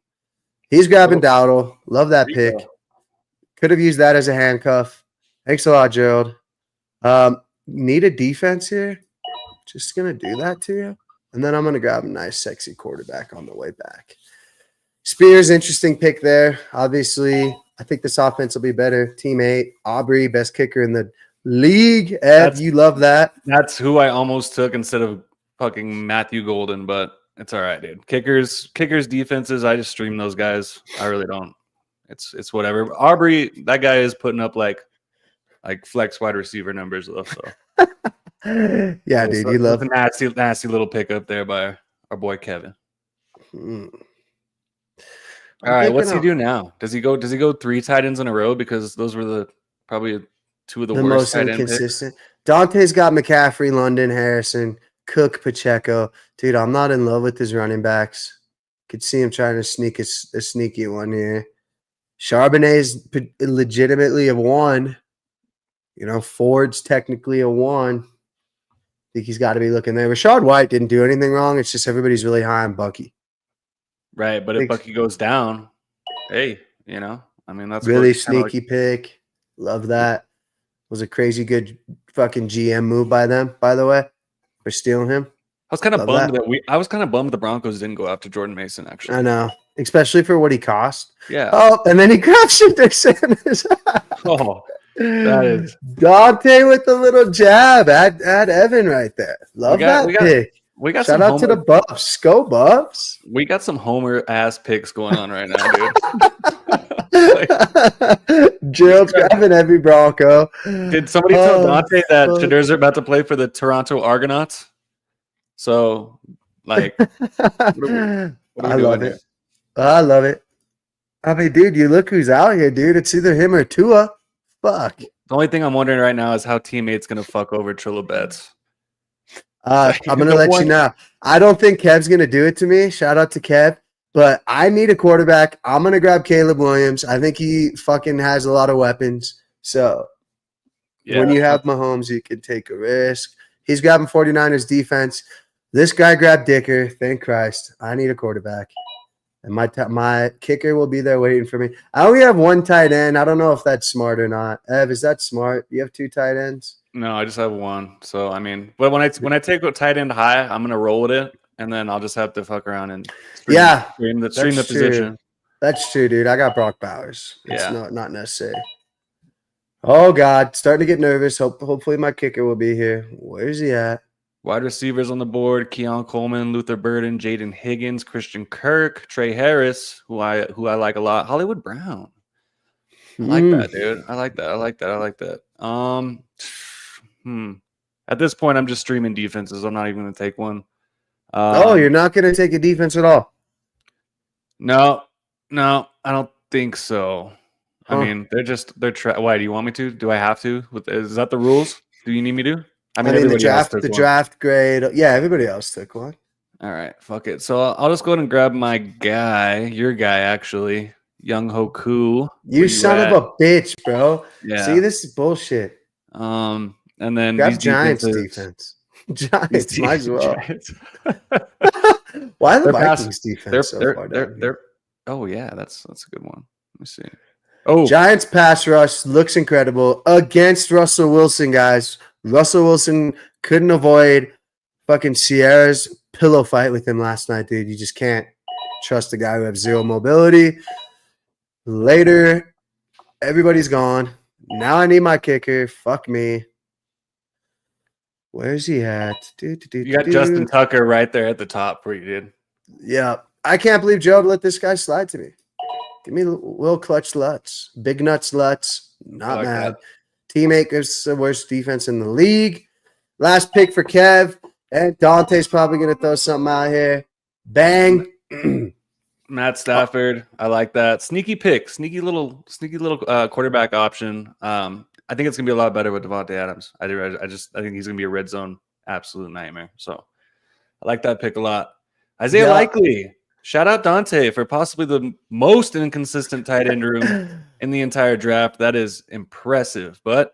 He's grabbing Dowdle. Love that pick. Could have used that as a handcuff. Thanks a lot, Gerald. Need a defense here? Just going to do that to you. And then I'm going to grab a nice, sexy quarterback on the way back. Spears, interesting pick there. Obviously, I think this offense will be better. Team 8, Aubrey, best kicker in the league. Ed, you love that. That's who I almost took instead of fucking Matthew Golden, but it's all right, dude. Kickers, defenses, I just stream those guys. I really don't. It's whatever. Aubrey, that guy is putting up like flex wide receiver numbers though. So yeah, dude, you love a nasty little pickup there by our boy Kevin. All right, what's he do now? Does he go 3 tight ends in a row because those were probably 2 of the worst most tight end inconsistent. Dante's got McCaffrey, London, Harrison, Cook, Pacheco. Dude, I'm not in love with his running backs. Could see him trying to sneak a sneaky one here. Charbonnet's legitimately a 1. You know, Ford's technically a 1. I think he's got to be looking there. Rashad White didn't do anything wrong. It's just everybody's really high on Bucky. Right, but if Bucky goes down, hey, you know, I mean, that's really sneaky pick. Love that. Was a crazy good fucking GM move by them, by the way, for stealing him. I was kind of bummed I was kind of bummed the Broncos didn't go after Jordan Mason, actually. I know, especially for what he cost. Yeah. Oh, and then he grabbed Shedeur Sanders. Oh, that is Dante with the little jab. Add Evan right there. Love that pick. We got shout out to the Buffs. Go Buffs. We got some Homer ass picks going on right now, dude. Gerald's grabbing every Bronco. Did somebody tell Dante that Shedeurs are about to play for the Toronto Argonauts? So, like, I love it. I love it. I mean, dude, you look who's out here, dude. It's either him or Tua. Fuck. The only thing I'm wondering right now is how teammates going to fuck over Trillo Betts. I'm going to let you know. I don't think Kev's going to do it to me. Shout out to Kev. But I need a quarterback. I'm going to grab Caleb Williams. I think he fucking has a lot of weapons. So when you have Mahomes, you can take a risk. He's grabbing 49ers defense. This guy grabbed Dicker. Thank Christ. I need a quarterback. And my kicker will be there waiting for me. I only have 1 tight end. I don't know if that's smart or not. Ev, is that smart? You have 2 tight ends? No, I just have 1. So I mean, but when I take a tight end high, I'm gonna roll with it, and then I'll just have to fuck around and stream the position. That's true, dude. I got Brock Bowers. It's not necessary. Oh God, starting to get nervous. Hopefully my kicker will be here. Where's he at? Wide receivers on the board: Keon Coleman, Luther Burden, Jaden Higgins, Christian Kirk, Trey Harris, who I like a lot, Hollywood Brown. I like that, dude. I like that. At this point, I'm just streaming defenses. I'm not even going to take one. You're not going to take a defense at all? No, I don't think so. I mean, why do you want me to? Do I have to? Is that the rules? Do you need me to? I mean, everybody else took the one. draft grade. Yeah, everybody else took one. All right, fuck it. So I'll just go ahead and grab my guy, your guy actually, Young Hoku. You son of a bitch, bro. Yeah. See, this is bullshit. And then Grab these Giants defenses. Giants, might as well. Giants. Why the They're Vikings defense so far down here? they're oh yeah, that's a good one. Let me see. Oh, Giants pass rush looks incredible against Russell Wilson, guys. Russell Wilson couldn't avoid fucking Sierra's pillow fight with him last night, dude. You just can't trust a guy who has zero mobility. Later, everybody's gone. Now I need my kicker. Fuck me. Where's he at? you got Justin Tucker right there at the top for you, dude. Yeah. I can't believe Joe let this guy slide to me. Give me Will Clutch Lutz. Big Nuts Lutz. Not like mad. that. Teammate gives the worst defense in the league. Last pick for Kev. And Dante's probably going to throw something out here. Bang. Matt Stafford, I like that. Sneaky pick, sneaky little quarterback option. I think it's gonna be a lot better with Devontae Adams. I think he's gonna be a red zone absolute nightmare. So I like that pick a lot. Isaiah Likely, shout out Dante for possibly the most inconsistent tight end room in the entire draft. That is impressive. But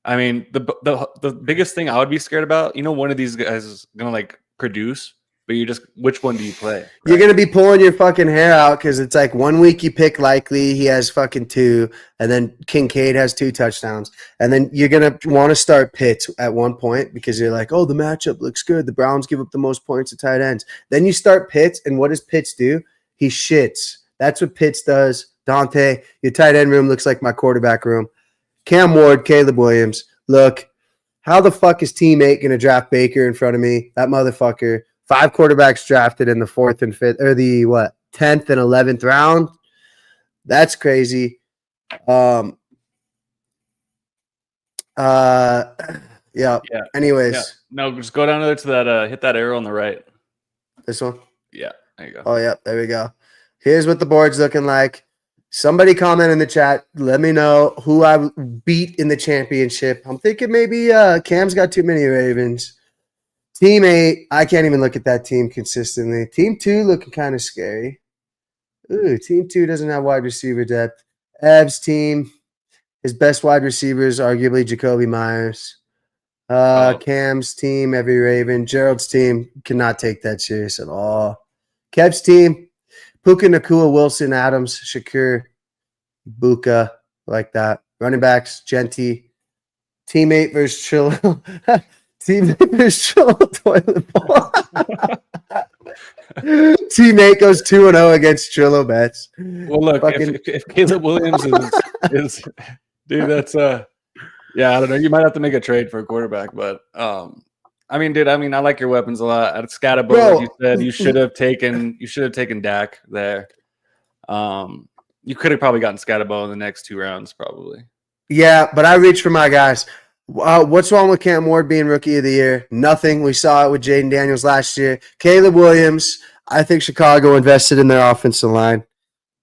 I mean, the biggest thing I would be scared about, one of these guys is gonna like produce. But which one do you play? Right? You're going to be pulling your fucking hair out because it's like 1 week you pick Likely, he has fucking 2, and then Kincaid has 2 touchdowns. And then you're going to want to start Pitts at one point because you're like, oh, the matchup looks good. The Browns give up the most points to tight ends. Then you start Pitts, and what does Pitts do? He shits. That's what Pitts does. Dante, your tight end room looks like my quarterback room. Cam Ward, Caleb Williams. Look, how the fuck is teammate going to draft Baker in front of me? That motherfucker. 5 quarterbacks drafted in the 4th and 5th, or the 10th and 11th round. That's crazy. Yeah. Anyways. Yeah. No, just go down there to that, hit that arrow on the right. This one? Yeah, there you go. Oh, yeah, there we go. Here's what the board's looking like. Somebody comment in the chat. Let me know who I beat in the championship. I'm thinking maybe Cam's got too many Ravens. Team 8, I can't even look at that team consistently. Team 2 looking kind of scary. Ooh, Team 2 doesn't have wide receiver depth. Ev's team, his best wide receiver is arguably Jacoby Myers. Cam's team, every Raven. Gerald's team cannot take that serious at all. Kev's team, Puka Nacua, Wilson, Adams, Shakur, Buka, like that. Running backs, Genty. Team 8 versus Trillo. Teammate versus Trillo toilet bowl. Teammate goes 2-0 against Trillo bets. Well, look, if Caleb Williams is dude, that's I don't know. You might have to make a trade for a quarterback, but I mean, dude, I like your weapons a lot. At Scatterbo, like you said, you should have taken Dak there. You could have probably gotten Scatterbo in the next 2 rounds, probably. Yeah, but I reached for my guys. What's wrong with Cam Ward being rookie of the year? Nothing. We saw it with Jaden Daniels last year. Caleb Williams, I think Chicago invested in their offensive line. I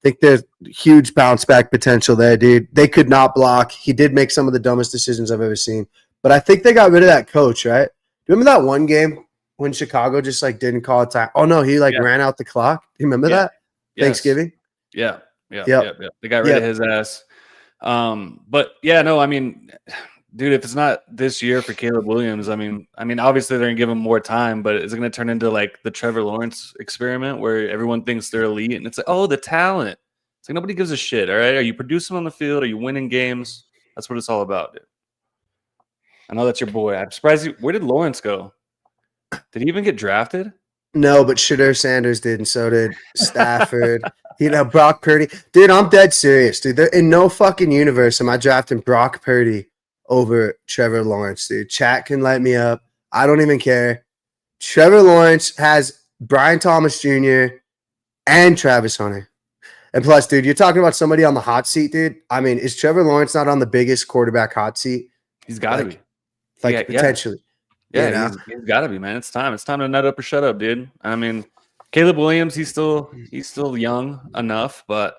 think there's huge bounce back potential there, dude. They could not block. He did make some of the dumbest decisions I've ever seen. But I think they got rid of that coach, right? Remember that one game when Chicago just didn't call a time? Oh, no, he ran out the clock. Do you remember that? Yes. Thanksgiving? Yeah. They got rid of his ass. But yeah, no, dude, if it's not this year for Caleb Williams, obviously they're gonna give him more time, but is it gonna turn into like the Trevor Lawrence experiment where everyone thinks they're elite and it's like, oh, the talent. It's like nobody gives a shit. All right, are you producing on the field? Are you winning games? That's what it's all about, dude. I know that's your boy. I'm surprised. Where did Lawrence go? Did he even get drafted? No, but Shadur Sanders did, and so did Stafford. Brock Purdy. Dude, I'm dead serious, dude. In no fucking universe am I drafting Brock Purdy over Trevor Lawrence, dude. Chat can light me up. I don't even care. Trevor Lawrence has Brian Thomas Jr. and Travis Hunter. And plus, dude, you're talking about somebody on the hot seat, dude. Is Trevor Lawrence not on the biggest quarterback hot seat? He's got to be. Potentially. Yeah, he's got to be, man. It's time. It's time to nut up or shut up, dude. Caleb Williams, he's still young enough, but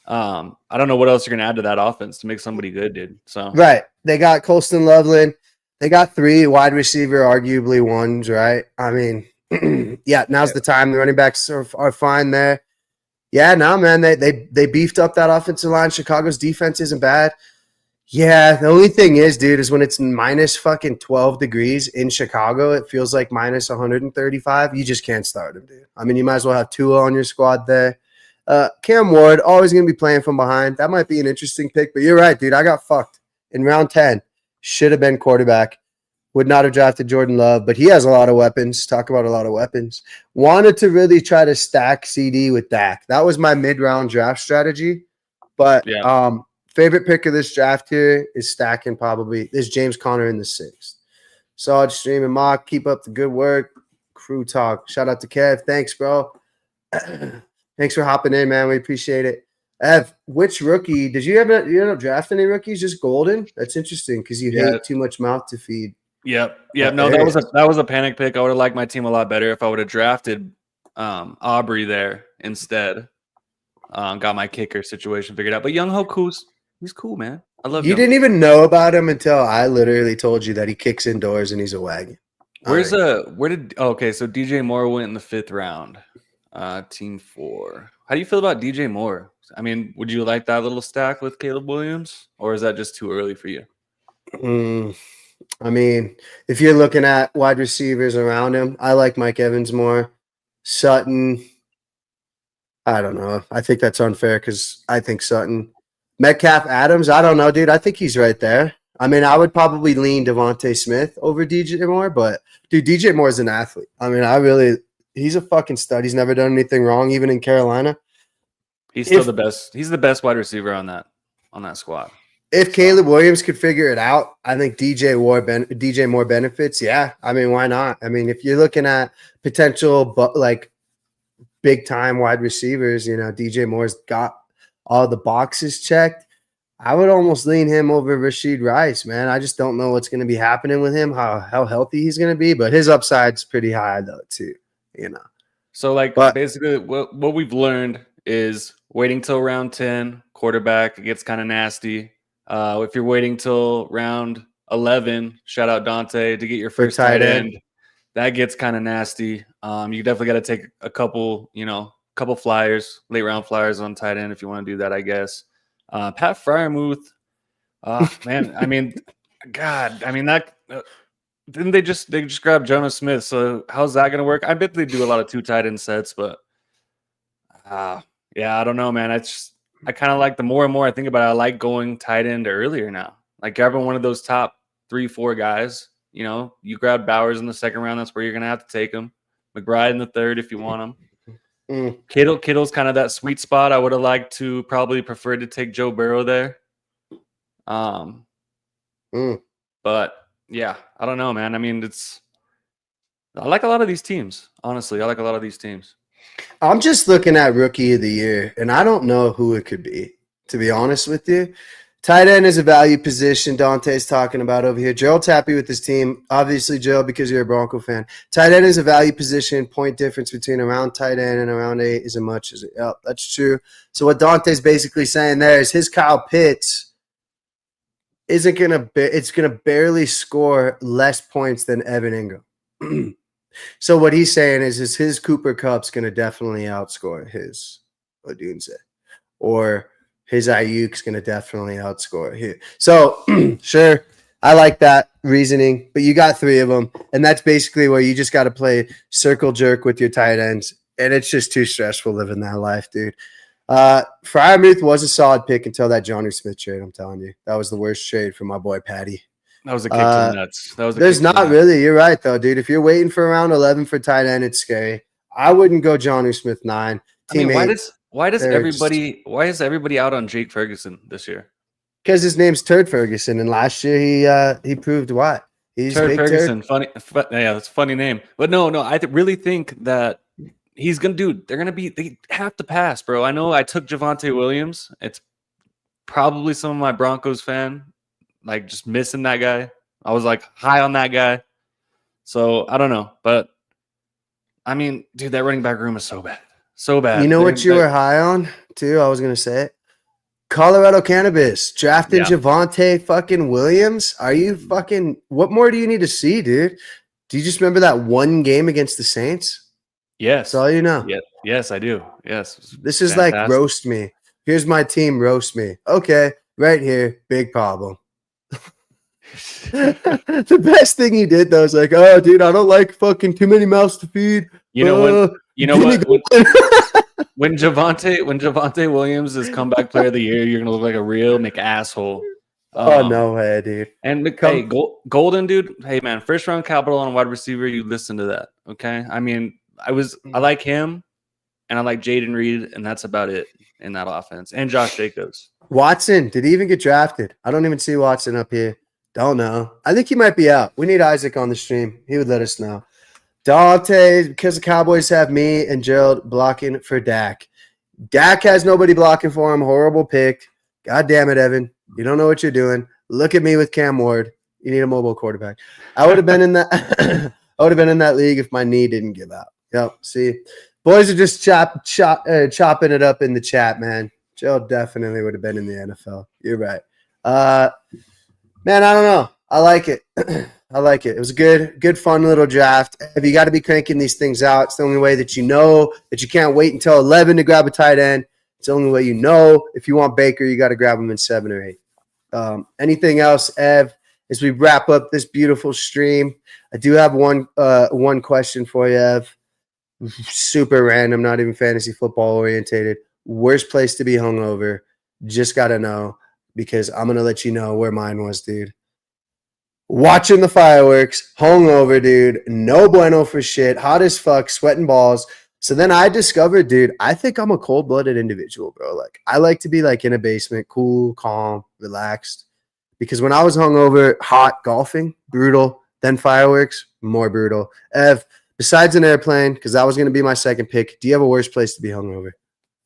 I don't know what else you're gonna add to that offense to make somebody good, dude. So Right. They got Colston Loveland. They got 3 wide receiver, arguably ones, right? I mean, yeah, now's the time. The running backs are fine there. Yeah, no, man. They beefed up that offensive line. Chicago's defense isn't bad. Yeah, the only thing is, dude, is when it's minus fucking 12 degrees in Chicago, it feels like minus 135. You just can't start him, dude. I mean, you might as well have Tua on your squad there. Cam Ward, always going to be playing from behind. That might be an interesting pick, but you're right, dude. I got fucked in round 10. Should have been quarterback. Would not have drafted Jordan Love, but he has a lot of weapons. Talk about a lot of weapons. Wanted to really try to stack CD with Dak. That was my mid-round draft strategy. But favorite pick of this draft here is stacking probably is James Conner in the 6th. Solid stream and mock. Keep up the good work. Crew talk. Shout out to Kev. Thanks, bro. Thanks for hopping in, man. We appreciate it. Ev, which rookie did you ever draft any rookies? Just Golden? That's interesting because you hate too much mouth to feed. Yep. No, that was a panic pick. I would have liked my team a lot better if I would have drafted Aubrey there instead. Got my kicker situation figured out. But Young Hoku's he's cool, man. I love you. Didn't even know about him until I literally told you that he kicks indoors and he's a wagon. So DJ Moore went in the 5th round. Team 4. How do you feel about DJ Moore? I mean, would you like that little stack with Caleb Williams, or is that just too early for you? I mean, if you're looking at wide receivers around him, I like Mike Evans more. Sutton, I don't know. I think that's unfair because I think Sutton. Metcalf, Adams, I don't know, dude. I think he's right there. I mean, I would probably lean Devontae Smith over DJ Moore, but, dude, DJ Moore is an athlete. I mean, he's a fucking stud. He's never done anything wrong, even in Carolina. He's still the best. He's the best wide receiver on that squad. If Caleb Williams could figure it out, I think DJ Moore benefits. Yeah, I mean, why not? I mean, if you're looking at potential big time wide receivers, DJ Moore's got all the boxes checked. I would almost lean him over Rashid Rice, man. I just don't know what's going to be happening with him, how healthy he's going to be, but his upside's pretty high though too. So basically, what we've learned is waiting till round 10, quarterback, it gets kind of nasty. If you're waiting till round 11, shout out Dante to get your first tight end. That gets kind of nasty. You definitely got to take a couple flyers, late round flyers on tight end if you want to do that, I guess. Pat Freiermuth, man, I mean, God, I mean that. Didn't they just grab Jonas Smith? So how's that going to work? I bet they do a lot of 2 tight end sets, but yeah, I don't know, man. I kind of like the more and more I think about it, I like going tight end earlier now. Like grabbing one of those top 3-4 guys. You grab Bowers in the 2nd round. That's where you're going to have to take him. McBride in the 3rd if you want him. Kittle's kind of that sweet spot. I would have preferred to take Joe Burrow there. But yeah, I don't know, man. I mean, I like a lot of these teams. Honestly, I like a lot of these teams. I'm just looking at rookie of the year, and I don't know who it could be, to be honest with you. Tight end is a value position Dante's talking about over here. Gerald's happy with his team. Obviously, Gerald, because you're a Bronco fan. Tight end is a value position. Point difference between around tight end and around 8 is as much as it. Yep, that's true. So what Dante's basically saying there is his Kyle Pitts it's gonna barely score less points than Evan Ingram. So what he's saying is his Cooper Kupp's gonna definitely outscore his Odunze, or his Ayuk's gonna definitely outscore here. So sure, I like that reasoning, but you got 3 of them, and that's basically where you just got to play circle jerk with your tight ends, and it's just too stressful living that life, dude. Freiermuth was a solid pick until that Jonnu Smith trade. I'm telling you, that was the worst trade for my boy Patty. That was a kick to the nuts. There's not really. You're right though, dude. If you're waiting for around 11 for tight end, it's scary. I wouldn't go Jonnu Smith 9. I mean, why is everybody out on Jake Ferguson this year? Because his name's Turd Ferguson, and last year he proved what? He's Turd Ferguson. Funny, yeah, that's a funny name. But no, I really think that he's gonna do. They have to pass, bro. I know I took Javonte Williams. It's probably some of my Broncos fan like just missing that guy. I was like high on that guy, so I don't know. But I mean, dude, that running back room is so bad, so bad. You know what you were high on too? I was gonna say it. Colorado Cannabis drafting Yeah. Javonte fucking Williams. Are you fucking? What more do you need to see, dude? Do you just remember that one game against the Saints? Yes. That's all you know. Yeah. Yes, I do. Yes. This is like Fantastic. roast me. Here's my team, roast me. Okay, right here, big problem. The best thing he did though is like, oh, dude, I don't like fucking too many mouths to feed. You know what? You know give me what? When Javonte Williams is comeback player of the year, you're gonna look like a real McAsshole. Oh no way, dude. And hey, Golden, dude. Hey, man, first round capital on a wide receiver. You listen to that, okay? I mean, I like him, and I like Jaden Reed, and that's about it in that offense. And Josh Jacobs. Watson, did he even get drafted? I don't even see Watson up here. Don't know. I think he might be out. We need Isaac on the stream. He would let us know. Dante, because the Cowboys have me and Gerald blocking for Dak. Dak has nobody blocking for him. Horrible pick. God damn it, Evan. You don't know what you're doing. Look at me with Cam Ward. You need a mobile quarterback. I would have been in that. I would have been in that league if my knee didn't give out. Yep. See, boys are just chopping it up in the chat, man. Gerald definitely would have been in the NFL. You're right. Man, I don't know. I like it. I like it. It was a good, fun little draft. If you got to be cranking these things out, it's the only way that you know that you can't wait until 11 to grab a tight end. It's the only way you know. If you want Baker, you got to grab him in 7 or 8. Anything else, Ev, as we wrap up this beautiful stream? I do have one question for you, Ev. Super random, not even fantasy football orientated. Worst place to be hungover. Just got to know, because I'm going to let you know where mine was, dude. Watching the fireworks, hungover, dude. No bueno for shit. Hot as fuck, sweating balls. So then I discovered, dude, I think I'm a cold-blooded individual, bro. Like, I like to be like in a basement, cool, calm, relaxed. Because when I was hungover, hot, golfing, brutal. Then fireworks, more brutal. Ev, besides an airplane, because that was going to be my second pick, do you have a worse place to be hungover?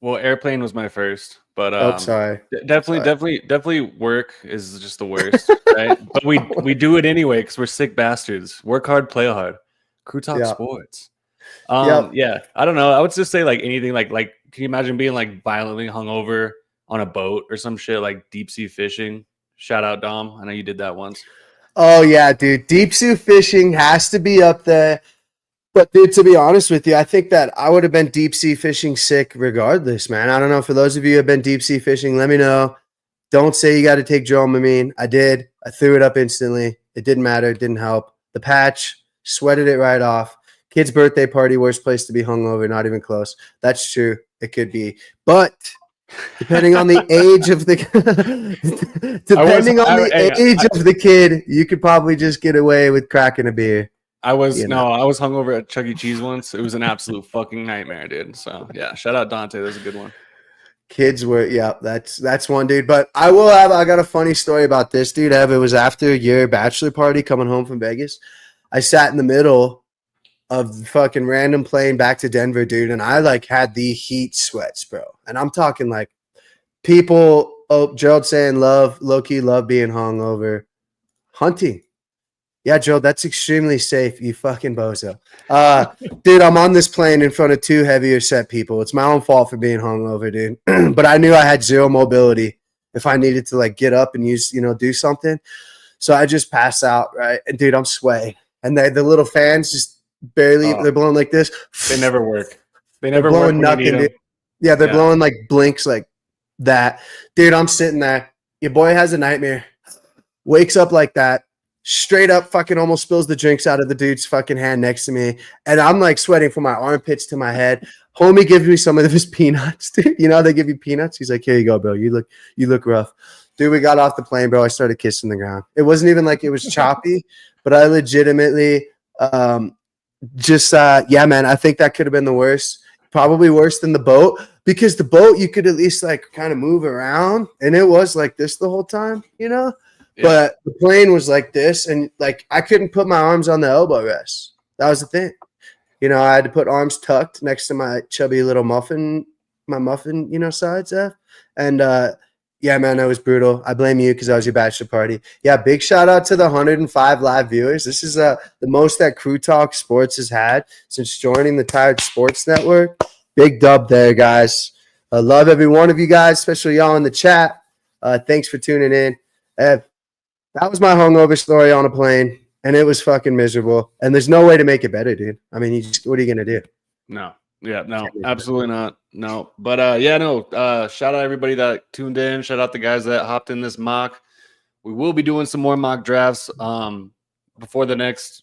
Well, airplane was my first, but sorry. Definitely work is just the worst, right? But we do it anyway because we're sick bastards. Work hard, play hard. Crew Talk Sports. Yeah. I don't know. I would just say like anything like can you imagine being like violently hungover on a boat or some shit, like deep sea fishing? Shout out Dom. I know you did that once. Oh yeah, dude. Deep sea fishing has to be up there. But dude, to be honest with you, I think that I would have been deep sea fishing sick regardless, man. I don't know. For those of you who have been deep sea fishing, let me know. Don't say you got to take Dramamine. I did. I threw it up instantly. It didn't matter. It didn't help. The patch, sweated it right off. Kid's birthday party, worst place to be hungover, not even close. That's true. It could be. But depending on the age of the of the kid, you could probably just get away with cracking a beer. I was hungover at Chuck E. Cheese once. It was an absolute fucking nightmare, dude. So yeah, shout out Dante. That's a good one. Kids were, that's one, dude. But I got a funny story about this, dude. Ev, it was after your bachelor party coming home from Vegas. I sat in the middle of the fucking random plane back to Denver, dude, and I like had the heat sweats, bro. And I'm talking like people, Gerald saying low-key love being hungover. Hunting. Yeah, Joe, that's extremely safe, you fucking bozo. Dude, I'm on this plane in front of 2 heavier set people. It's my own fault for being hungover, dude. But I knew I had zero mobility if I needed to, like, get up and do something. So I just pass out, right? And, dude, I'm sweating. And the little fans just barely, they're blowing like this. They never work. They never work when nothing, you need them. dude. Yeah, they're blowing, like, blinks like that. Dude, I'm sitting there. Your boy has a nightmare. Wakes up like that. Straight up fucking almost spills the drinks out of the dude's fucking hand next to me. And I'm like sweating from my armpits to my head. Homie gives me some of his peanuts, dude. You know, they give you peanuts. He's like, here you go, bro. You look rough. Dude, we got off the plane, bro. I started kissing the ground. It wasn't even like it was choppy, but I legitimately man, I think that could have been the worst. Probably worse than the boat, because the boat you could at least like kind of move around, and it was like this the whole time, you know? Yeah. But the plane was like this, and like I couldn't put my arms on the elbow rest. That was the thing. You know, I had to put arms tucked next to my chubby little muffin, sides there. And yeah, man, that was brutal. I blame you because that was your bachelor party. Yeah, big shout out to the 105 live viewers. This is the most that Crew Talk Sports has had since joining the Tired Sports Network. Big dub there, guys. I love every one of you guys, especially y'all in the chat. Thanks for tuning in. That was my hungover story on a plane, and it was fucking miserable. And there's no way to make it better, dude. I mean, what are you going to do? No. Yeah, no, absolutely not. No. But shout out everybody that tuned in. Shout out the guys that hopped in this mock. We will be doing some more mock drafts over the next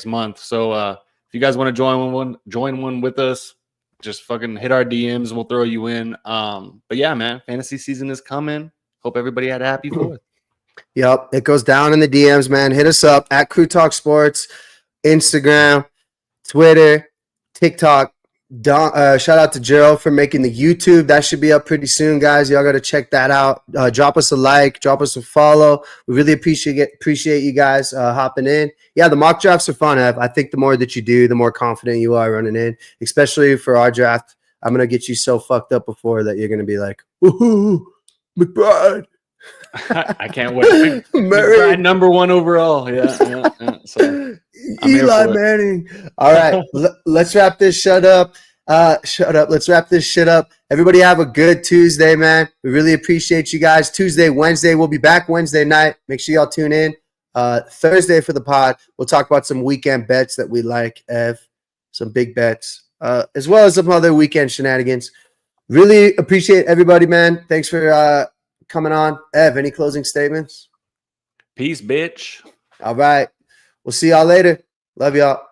month. So if you guys want to join one with us, just fucking hit our DMs and we'll throw you in. But yeah, man, fantasy season is coming. Hope everybody had a happy 4th. Yep, it goes down in the DMs, man. Hit us up at Crew Talk Sports, Instagram, Twitter, TikTok. Shout out to Gerald for making the YouTube. That should be up pretty soon, guys. Y'all got to check that out. Drop us a like, drop us a follow. We really appreciate you guys hopping in. Yeah, the mock drafts are fun, Ev. I think the more that you do, the more confident you are running in, especially for our draft. I'm going to get you so fucked up before that you're going to be like, woohoo, McBride. I can't wait. McBride number 1 overall. Yeah. So Eli Manning. All right, let's wrap this shut up. Let's wrap this shit up. Everybody have a good Tuesday, man. We really appreciate you guys. Tuesday, Wednesday, we'll be back Wednesday night. Make sure y'all tune in. Thursday for the pod, we'll talk about some weekend bets that we like, Ev, some big bets, as well as some other weekend shenanigans. Really appreciate everybody, man. Thanks for coming on. Ev, any closing statements? Peace, bitch. All right. We'll see y'all later. Love y'all.